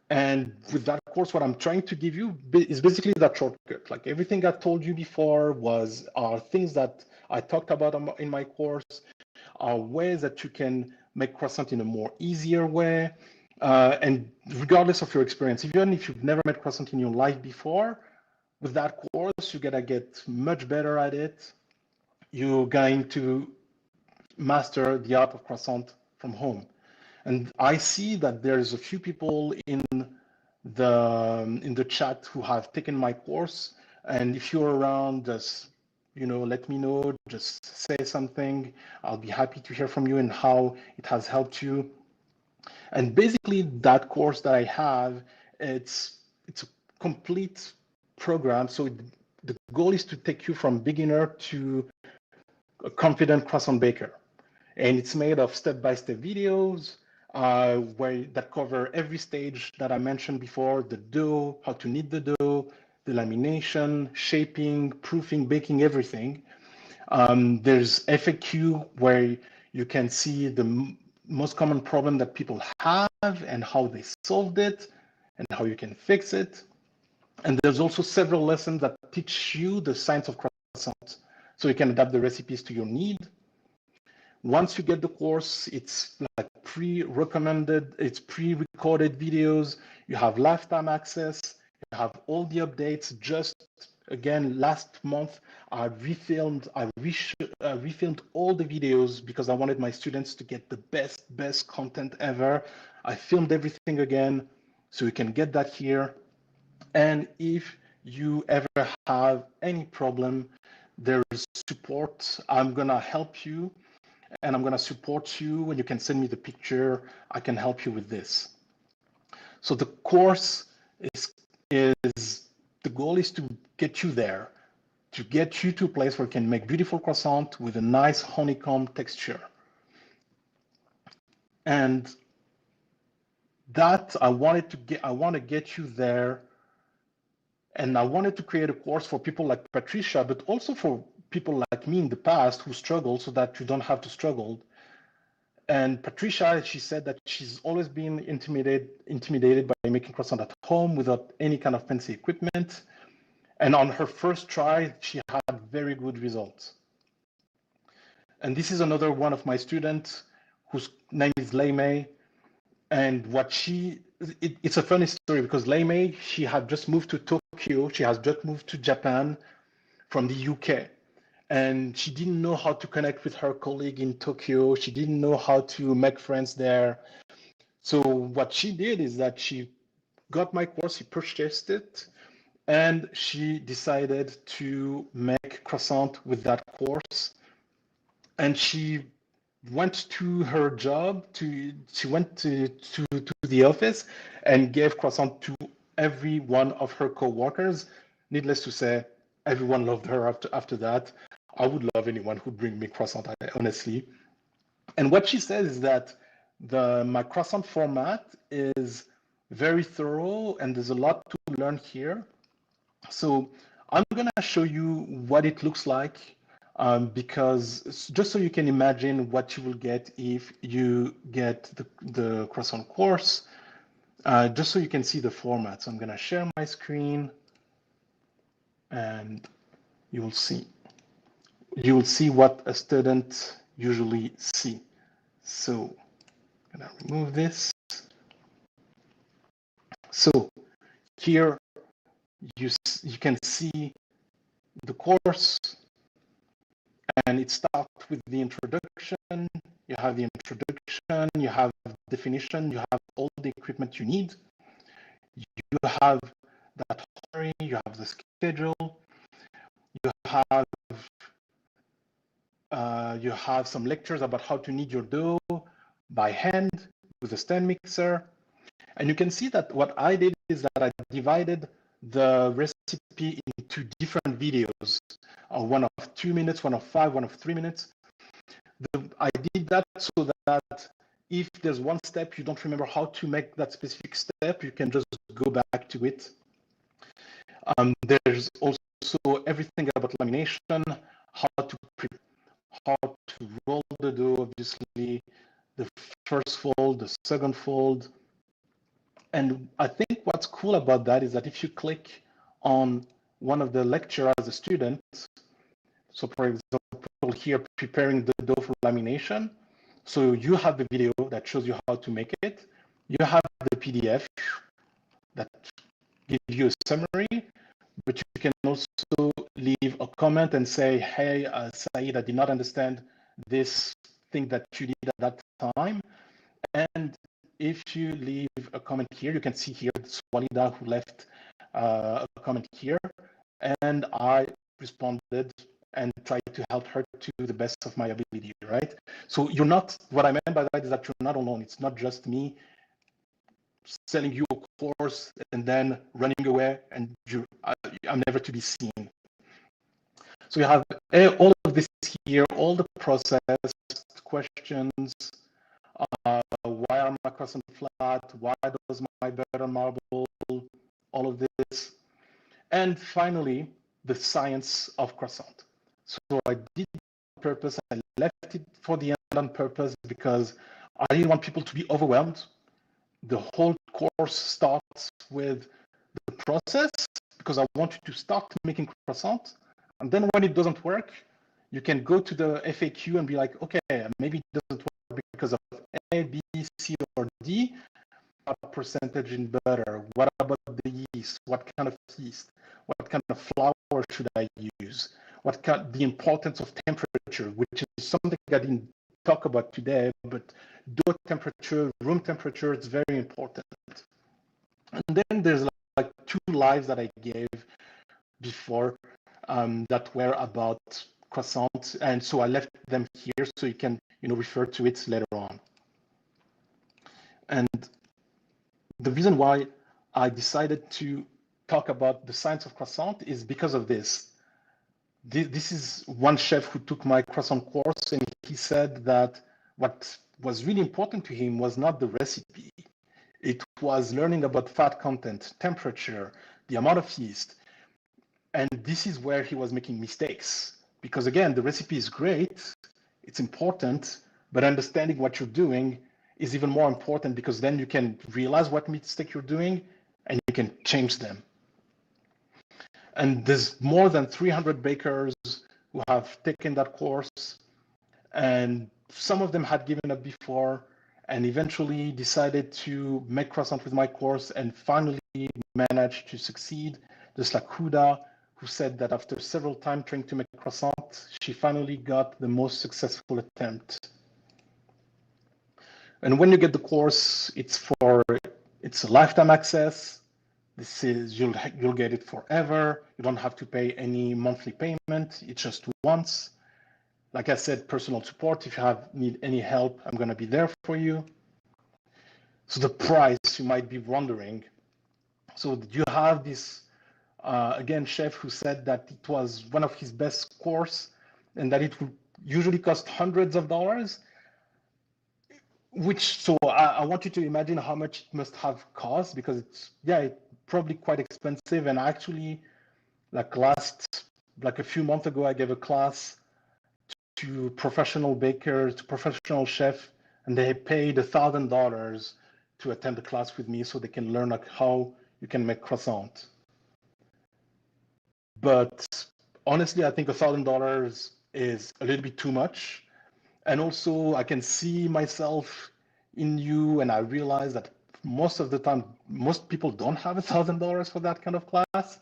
And with that course, what I'm trying to give you is basically that shortcut. Like everything I told you before are things that I talked about in my course, are ways that you can make croissant in a more easier way. And regardless of your experience, even if you've never made croissant in your life before, with that course, you're gonna get much better at it. You're going to master the art of croissant from home. And I see that there's a few people in the chat who have taken my course. And if you're around, just let me know. Just say something. I'll be happy to hear from you and how it has helped you. And basically, that course that I have, it's a complete program. So the goal is to take you from beginner to a confident croissant baker. And it's made of step-by-step videos that cover every stage that I mentioned before: the dough, how to knead the dough, the lamination, shaping, proofing, baking, everything. There's FAQ where you can see the most common problem that people have and how they solved it and how you can fix it. And there's also several lessons that teach you the science of croissants, so you can adapt the recipes to your need. Once you get the course, it's like it's pre-recorded videos. You have lifetime access. You have all the updates. Just again, last month, I refilmed all the videos because I wanted my students to get the best content ever. I filmed everything again, so you can get that here. And if you ever have any problem, there's support. I'm gonna help you and I'm gonna support you, and you can send me the picture. I can help you with this. So the course is the goal is to get you there, to get you to a place where you can make beautiful croissant with a nice honeycomb texture. And that I want to get you there. And I wanted to create a course for people like Patricia, but also for people like me in the past who struggled, so that you don't have to struggle. And Patricia, she said that she's always been intimidated by making croissant at home without any kind of fancy equipment. And on her first try, she had very good results. And this is another one of my students whose name is Lei Mei. And it's a funny story because Lei Mei, she had just moved to Tokyo. She has just moved to Japan from the UK. And she didn't know how to connect with her colleague in Tokyo. She didn't know how to make friends there. So what she did is that she got my course, she purchased it, and she decided to make croissant with that course. And she went to her job, she went to the office and gave croissant to every one of her co-workers. Needless to say, everyone loved her after that. I would love anyone who'd bring me croissant, honestly. And what she says is that my croissant format is very thorough and there's a lot to learn here. So I'm going to show you what it looks like because just so you can imagine what you will get if you get the croissant course, just so you can see the format. So I'm going to share my screen and you will see. You will see what a student usually see. So I'm going to remove this. So here you can see the course, and it starts with the introduction. You have the introduction, you have definition, you have all the equipment you need. You have that summary, you have the schedule, you have some lectures about how to knead your dough by hand with a stand mixer. And you can see that what I did is that I divided the recipe into different videos, one of 2 minutes, one of 5, one of 3 minutes. I did that so that if there's one step you don't remember how to make that specific step, you can just go back to it. There's also everything about lamination, how to roll the dough, obviously, the first fold, the second fold. And I think what's cool about that is that if you click on one of the lectures as a student, so for example, here, preparing the dough for lamination, so you have the video that shows you how to make it. You have the PDF that gives you a summary, but you can also leave a comment and say, hey, Saeed, I did not understand this thing that you did at that time. And if you leave a comment here, you can see here it's Walida who left a comment here, and I responded and tried to help her to the best of my ability, right? So you're not, what I meant by that is that you're not alone. It's not just me selling you a course and then running away and I'm never to be seen. So you have all of this here, all the process, questions, why are my croissants flat, why does my butter marble, all of this. And finally, the science of croissant. So I did it on purpose, I left it for the end on purpose because I didn't want people to be overwhelmed. The whole course starts with the process because I want you to start making croissant. And then when it doesn't work, you can go to the FAQ and be like, okay, maybe it doesn't work because of A, B, C, or D. What percentage in butter? What about the yeast? What kind of yeast? What kind of flour should I use? The importance of temperature, which is something I didn't talk about today, but dough temperature, room temperature, it's very important. And then there's like 2 lives that I gave before that were about croissants, and so I left them here so you can refer to it later on. And the reason why I decided to talk about the science of croissant is because of this. This is one chef who took my croissant course, and he said that what was really important to him was not the recipe. It was learning about fat content, temperature, the amount of yeast. And this is where he was making mistakes. Because again, the recipe is great, it's important, But understanding what you're doing is even more important, because then you can realize what mistake you're doing and you can change them. And there's more than 300 bakers who have taken that course, and some of them had given up before and eventually decided to make croissant with my course and finally managed to succeed. Just like Huda, who said that after several times trying to make croissant, she finally got the most successful attempt. And when you get the course, it's a lifetime access. This is, you'll get it forever. You don't have to pay any monthly payment. It's just once. Like I said, personal support. If you need any help, I'm going to be there for you. So the price, you might be wondering. So you have this, again, chef who said that it was one of his best course and that it would usually cost hundreds of dollars. So I want you to imagine how much it must have cost, because it's probably quite expensive. And actually, like a few months ago, I gave a class to professional bakers, to professional chefs, and they paid $1,000 to attend the class with me so they can learn like how you can make croissant. But honestly, I think $1,000 is a little bit too much. And also I can see myself in you, and I realize that most of the time, most people don't have $1,000 for that kind of class.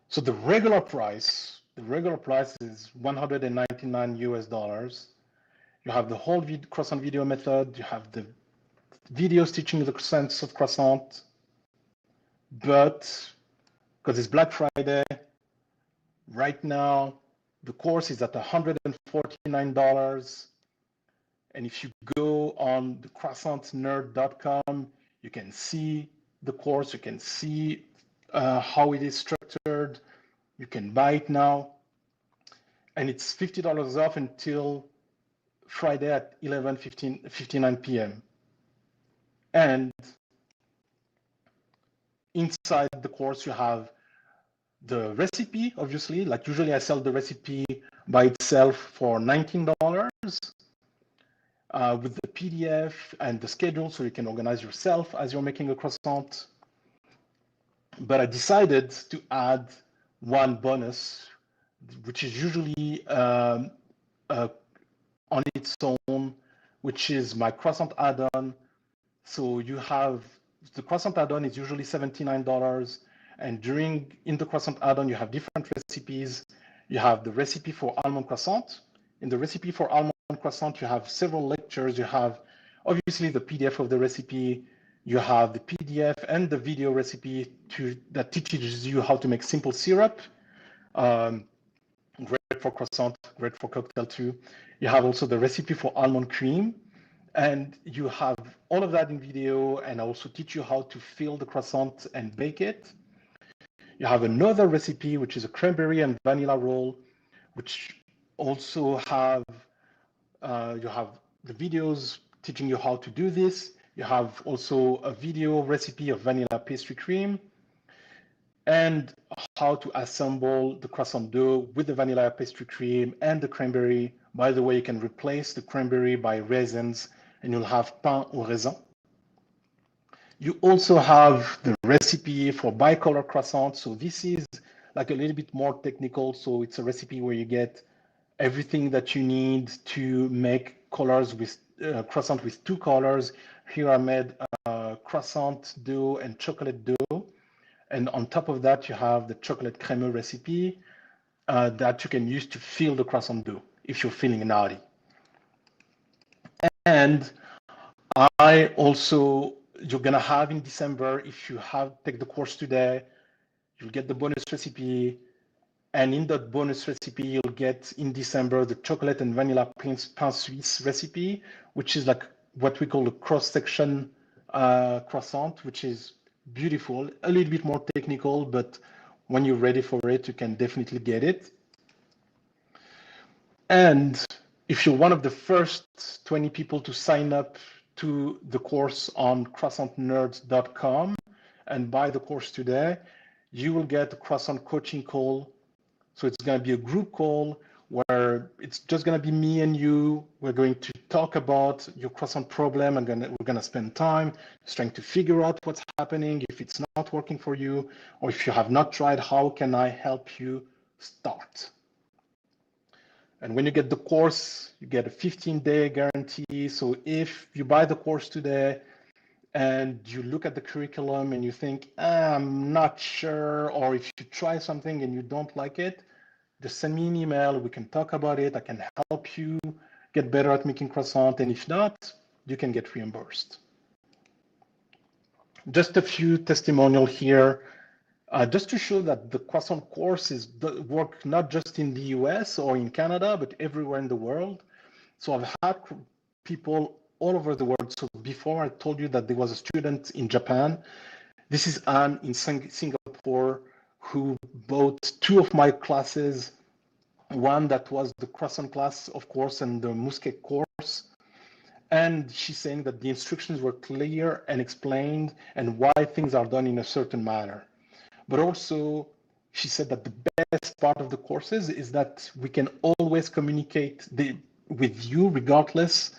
So the regular price is $199 US. You have the whole croissant video method. You have the videos teaching the sense of croissant. But because it's Black Friday, right now, the course is at $149. And if you go on the croissant-nerd.com, you can see the course, you can see how it is structured. You can buy it now. And it's $50 off until Friday at 11:59 p.m. And inside the course, you have the recipe, obviously. Like usually I sell the recipe by itself for $19 with the PDF and the schedule, so you can organize yourself as you're making a croissant. But I decided to add one bonus, which is usually on its own, which is my croissant add-on. So you have the croissant add-on is usually $79, and in the croissant add-on you have different recipes. You have the recipe for almond croissant. In the recipe for almond croissant, you have several lectures. You have obviously the PDF of the recipe. You have the PDF and the video recipe that teaches you how to make simple syrup. Great for croissant, great for cocktail too. You have also the recipe for almond cream, and you have all of that in video, and I also teach you how to fill the croissant and bake it. You have another recipe, which is a cranberry and vanilla roll, which also you have the videos teaching you how to do this. You have also a video recipe of vanilla pastry cream and how to assemble the croissant dough with the vanilla pastry cream and the cranberry. By the way, you can replace the cranberry by raisins and you'll have pain au raisin. You also have the recipe for bicolor croissant. So this is like a little bit more technical. So it's a recipe where you get everything that you need to make colors with croissant with two colors. Here I made croissant dough and chocolate dough. And on top of that, you have the chocolate crémeux recipe that you can use to fill the croissant dough if you're feeling naughty. And you're gonna have in December, if you take the course today, you'll get the bonus recipe. And in that bonus recipe, you'll get in December the chocolate and vanilla pain suisse recipe, which is like what we call the cross-section croissant, which is beautiful, a little bit more technical, but when you're ready for it, you can definitely get it. And if you're one of the first 20 people to sign up to the course on croissant-nerds.com and buy the course today, you will get a croissant coaching call. So it's going to be a group call where it's just going to be me and you. We're going to talk about your croissant problem, and we're going to spend time trying to figure out what's happening, if it's not working for you, or if you have not tried, how can I help you start? And when you get the course, you get a 15-day guarantee. So if you buy the course today and you look at the curriculum and you think, I'm not sure, or if you try something and you don't like it, just send me an email. We can talk about it. I can help you get better at making croissant. And if not, you can get reimbursed. Just a few testimonial here, just to show that the croissant courses work not just in the US or in Canada, but everywhere in the world. So I've had people all over the world. So before I told you that there was a student in Japan. This is Anne in Singapore who bought 2 of my classes. One that was the croissant class, of course, and the mousquet course. And she's saying that the instructions were clear and explained and why things are done in a certain manner. But also, she said that the best part of the courses is that we can always communicate with you regardless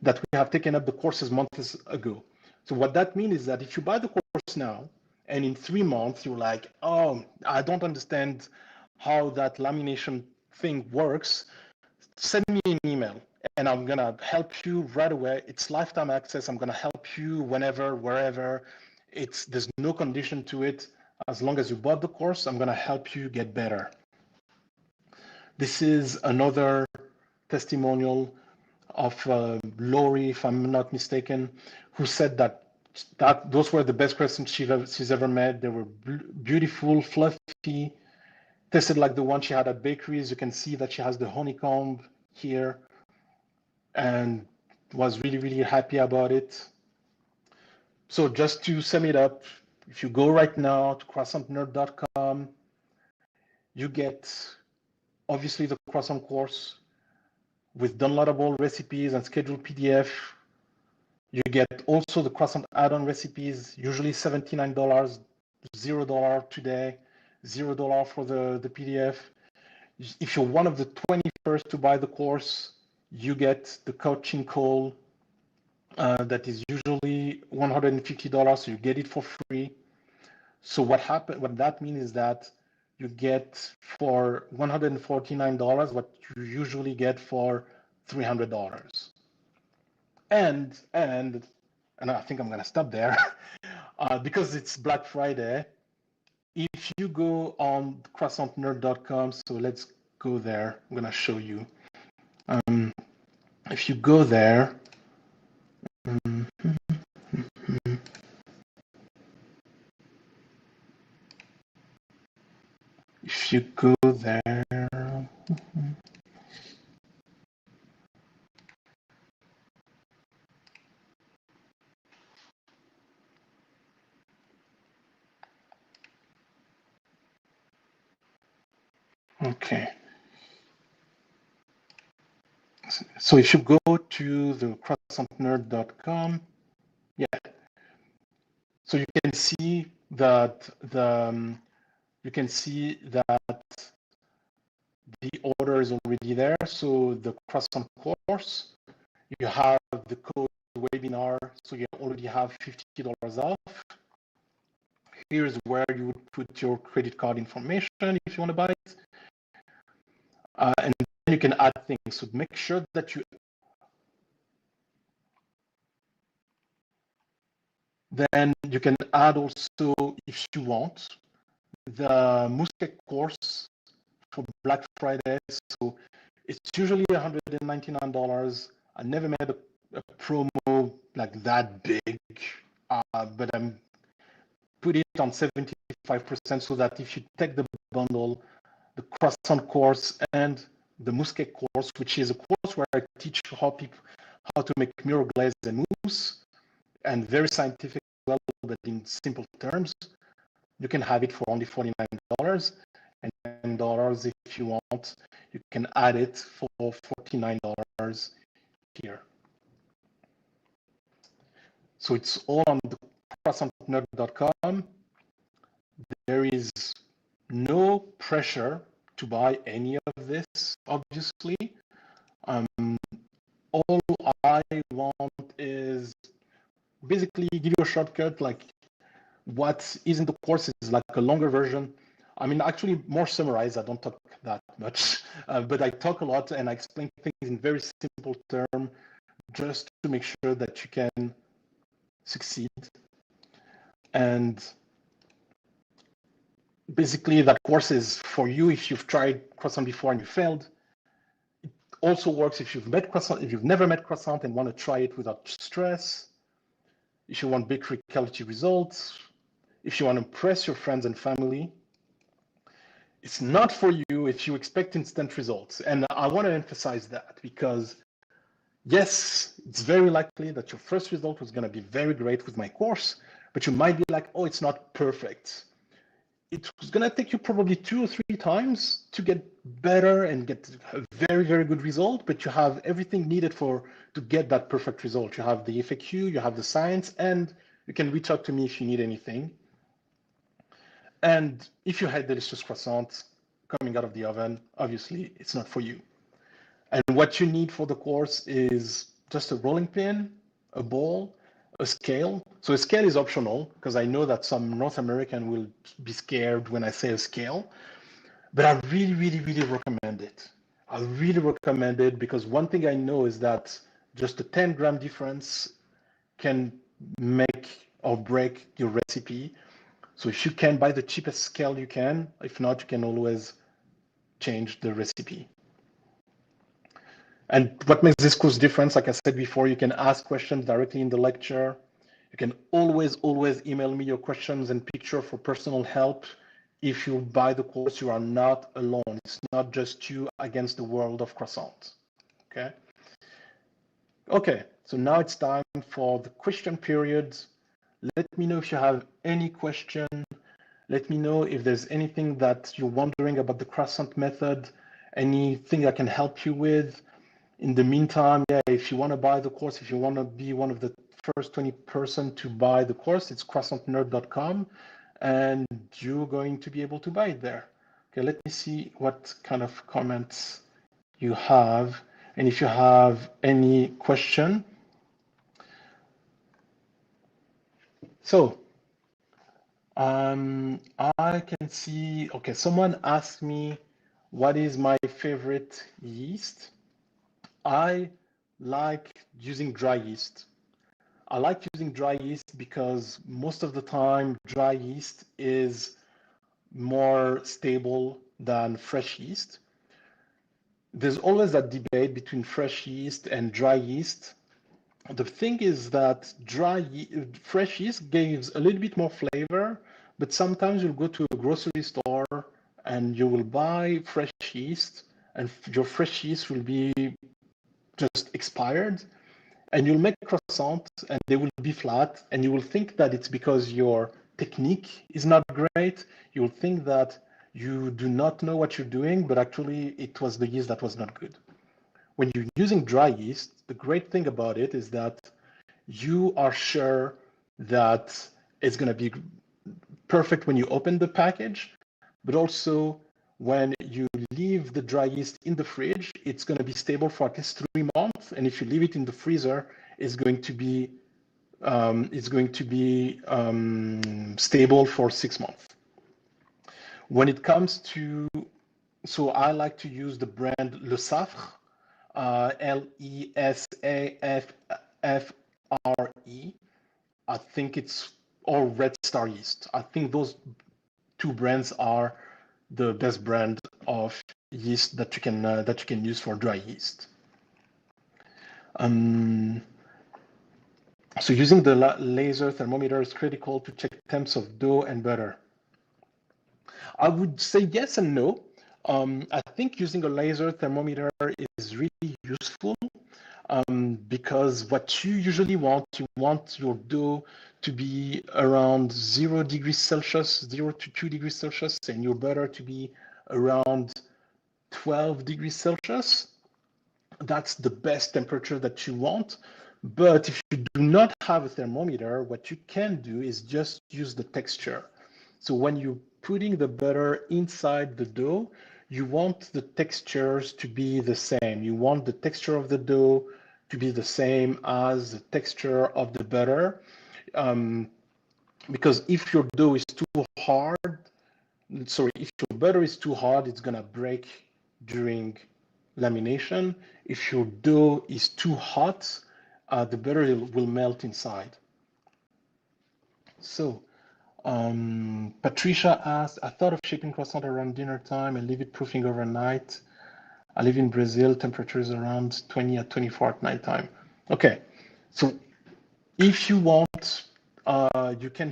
that we have taken up the courses months ago. So what that means is that if you buy the course now, and in 3 months, you're like, oh, I don't understand how that lamination thing works, send me an email and I'm gonna help you right away. It's lifetime access. I'm gonna help you whenever, wherever. There's no condition to it. As long as you bought the course, I'm gonna help you get better. This is another testimonial of Lori, if I'm not mistaken, who said that those were the best croissants she's ever made. They were beautiful, fluffy, tasted like the one she had at bakeries. You can see that she has the honeycomb here and was really, really happy about it. So just to sum it up, if you go right now to croissantnerd.com, you get obviously the croissant course with downloadable recipes and scheduled PDF. You get also the croissant add-on recipes, usually $79, $0 today, $0 for the PDF. If you're one of the 21st to buy the course, you get the coaching call that is usually $150, so you get it for free. So what that means is that you get for $149 what you usually get for $300. And I think I'm gonna stop there because it's Black Friday. If you go on croissantnerd.com, so let's go there. I'm gonna show you. If you go there, if you go there, okay. So if you go to the croissantnerd.com, yeah. So you can see that the order is already there. So the croissant course, you have the code webinar, so you already have $50 off. Here's where you would put your credit card information if you want to buy it. And then you can add things. So make sure that then you can add also, if you want, the mousquet course for Black Friday. So it's usually $199. I never made a promo like that big, but I'm put it on 75% so that if you take the bundle, the croissant course and the mousquet course, which is a course where I teach how to make mirror glaze and mousse, and very scientific as well, but in simple terms, you can have it for only $49, and $10 if you want. You can add it for $49 here. So it's all on the croissantnerd.com. There is no pressure to buy any of this. obviously. Um, all I want is basically give you a shortcut, like what is in the course is like a longer version. I mean, actually more summarized. I don't talk that much, but I talk a lot and I explain things in very simple terms just to make sure that you can succeed. And basically that course is for you if you've tried croissant before and you failed. It also works if you've met croissant, if you've never met croissant and want to try it without stress, if you want bakery quality results, if you want to impress your friends and family. It's not for you if you expect instant results. And I want to emphasize that because yes, it's very likely that your first result was going to be very great with my course, but you might be like, oh, it's not perfect. It's going to take you probably 2 or 3 times to get better and get a very, very good result, but you have everything needed to get that perfect result. You have the FAQ, you have the science, and you can reach out to me if you need anything. And if you had delicious croissants coming out of the oven, obviously it's not for you. And what you need for the course is just a rolling pin, a bowl, a scale. So a scale is optional because I know that some North American will be scared when I say a scale, but I really, really, really recommend it. I really recommend it because one thing I know is that just a 10-gram difference can make or break your recipe. So if you can buy the cheapest scale you can, if not, you can always change the recipe. And what makes this course different, like I said before, you can ask questions directly in the lecture. You can always, always email me your questions and picture for personal help. If you buy the course, you are not alone. It's not just you against the world of croissants, okay? Okay, so now it's time for the question period. Let me know if you have any question. Let me know if there's anything that you're wondering about the croissant method, anything I can help you with. In the meantime, yeah, if you want to buy the course, if you want to be one of the first 20% to buy the course, it's croissantnerd.com, and you're going to be able to buy it there. Okay, let me see what kind of comments you have, and if you have any question. So, I can see, okay, someone asked me, what is my favorite yeast? I like using dry yeast. I like using dry yeast because most of the time dry yeast is more stable than fresh yeast. There's always that debate between fresh yeast and dry yeast. The thing is that fresh yeast gives a little bit more flavor, but sometimes you'll go to a grocery store and you will buy fresh yeast, and your fresh yeast will be just expired, and you'll make croissants and they will be flat, and you will think that it's because your technique is not great. You'll think that you do not know what you're doing, but actually it was the yeast that was not good. When you're using dry yeast, the great thing about it is that you are sure that it's going to be perfect when you open the package, but also when you leave the dry yeast in the fridge, it's going to be stable for at least 3 months. And if you leave it in the freezer, it's going to be stable for 6 months. When it comes to, so I like to use the brand Le Safre, Lesafre. I think it's or Red Star yeast. I think those 2 brands are the best brand of yeast that you can use for dry yeast. So using the laser thermometer is critical to check temps of dough and butter. I would say yes and no. I think using a laser thermometer is really useful because what you usually want, you want your dough to be around 0 degrees Celsius, 0 to 2 degrees Celsius, and your butter to be around 12 degrees Celsius. That's the best temperature that you want. But if you do not have a thermometer, what you can do is just use the texture. So when you're putting the butter inside the dough, you want the textures to be the same. You want the texture of the dough to be the same as the texture of the butter. Because if your dough is too hard, sorry, if your butter is too hard, it's gonna break during lamination. If your dough is too hot, the butter will melt inside. So, Patricia asked, I thought of shaping croissant around dinner time and leave it proofing overnight. I live in Brazil, temperature is around 20 at 24 at nighttime. Okay, so if you want, you can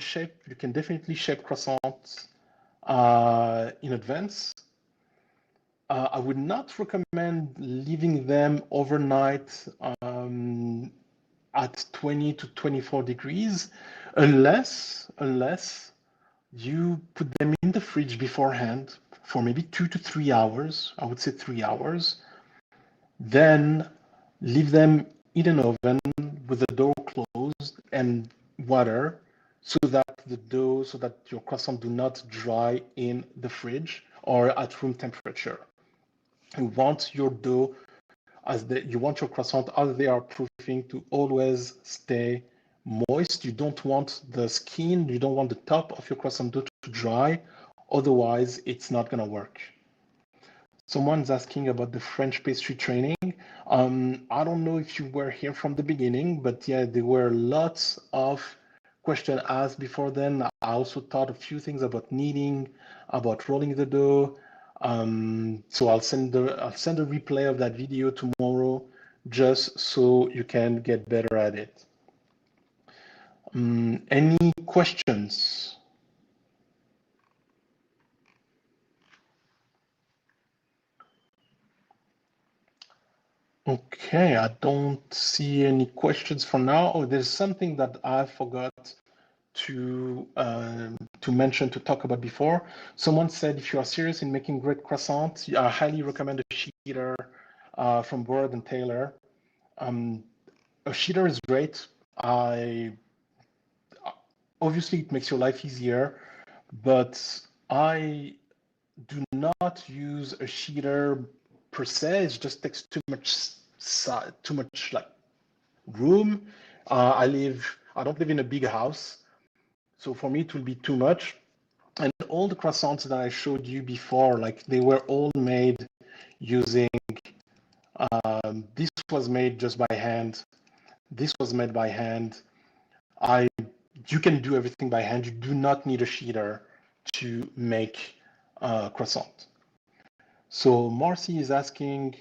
definitely shape croissants in advance. I would not recommend leaving them overnight at 20 to 24 degrees unless you put them in the fridge beforehand for maybe 2 to 3 hours. I would say 3 hours. Then leave them in an oven with the door closed and water so that your croissant do not dry in the fridge or at room temperature. You want your dough you want your croissant as they are proofing to always stay moist. You don't want the skin, you don't want the top of your croissant dough to dry. Otherwise, it's not going to work. Someone's asking about the French pastry training. I don't know if you were here from the beginning, but yeah, there were lots of questions asked before then. I also taught a few things about kneading, about rolling the dough. So I'll send a replay of that video tomorrow, just so you can get better at it. Any questions? Okay, I don't see any questions for now. Oh, there's something that I forgot to mention, to talk about before. Someone said if you are serious in making great croissants, I highly recommend a sheeter from Word and Taylor. A sheeter is great. Obviously it makes your life easier, but I do not use a sheeter per se. It just takes too much like room. I don't live in a big house, so for me it will be too much. And all the croissants that I showed you before, like they were all made using, this was made just by hand. This was made by hand. You can do everything by hand. You do not need a sheeter to make croissant. So Marcy is asking,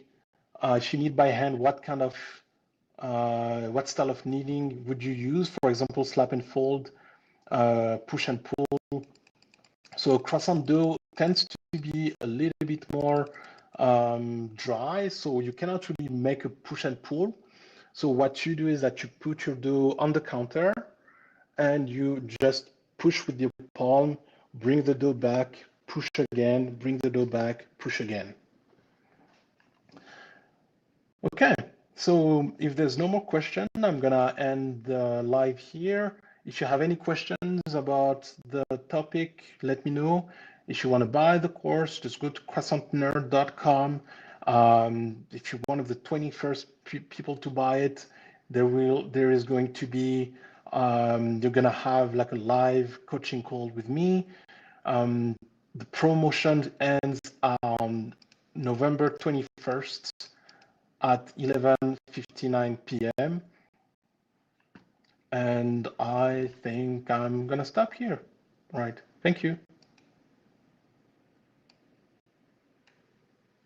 if you knead by hand, what style of kneading would you use? For example, slap and fold, push and pull. So croissant dough tends to be a little bit more dry, so you cannot really make a push and pull. So what you do is that you put your dough on the counter and you just push with your palm, bring the dough back, push again, bring the dough back, push again. Okay, so if there's no more question, I'm gonna end live here. If you have any questions about the topic, let me know. If you want to buy the course, just go to croissantnerd.com. If you're one of the 21st people to buy it, there is going to be, you're gonna have like a live coaching call with me. The promotion ends on November 21st at 11:59 p.m. And I think I'm gonna stop here. Right. Thank you.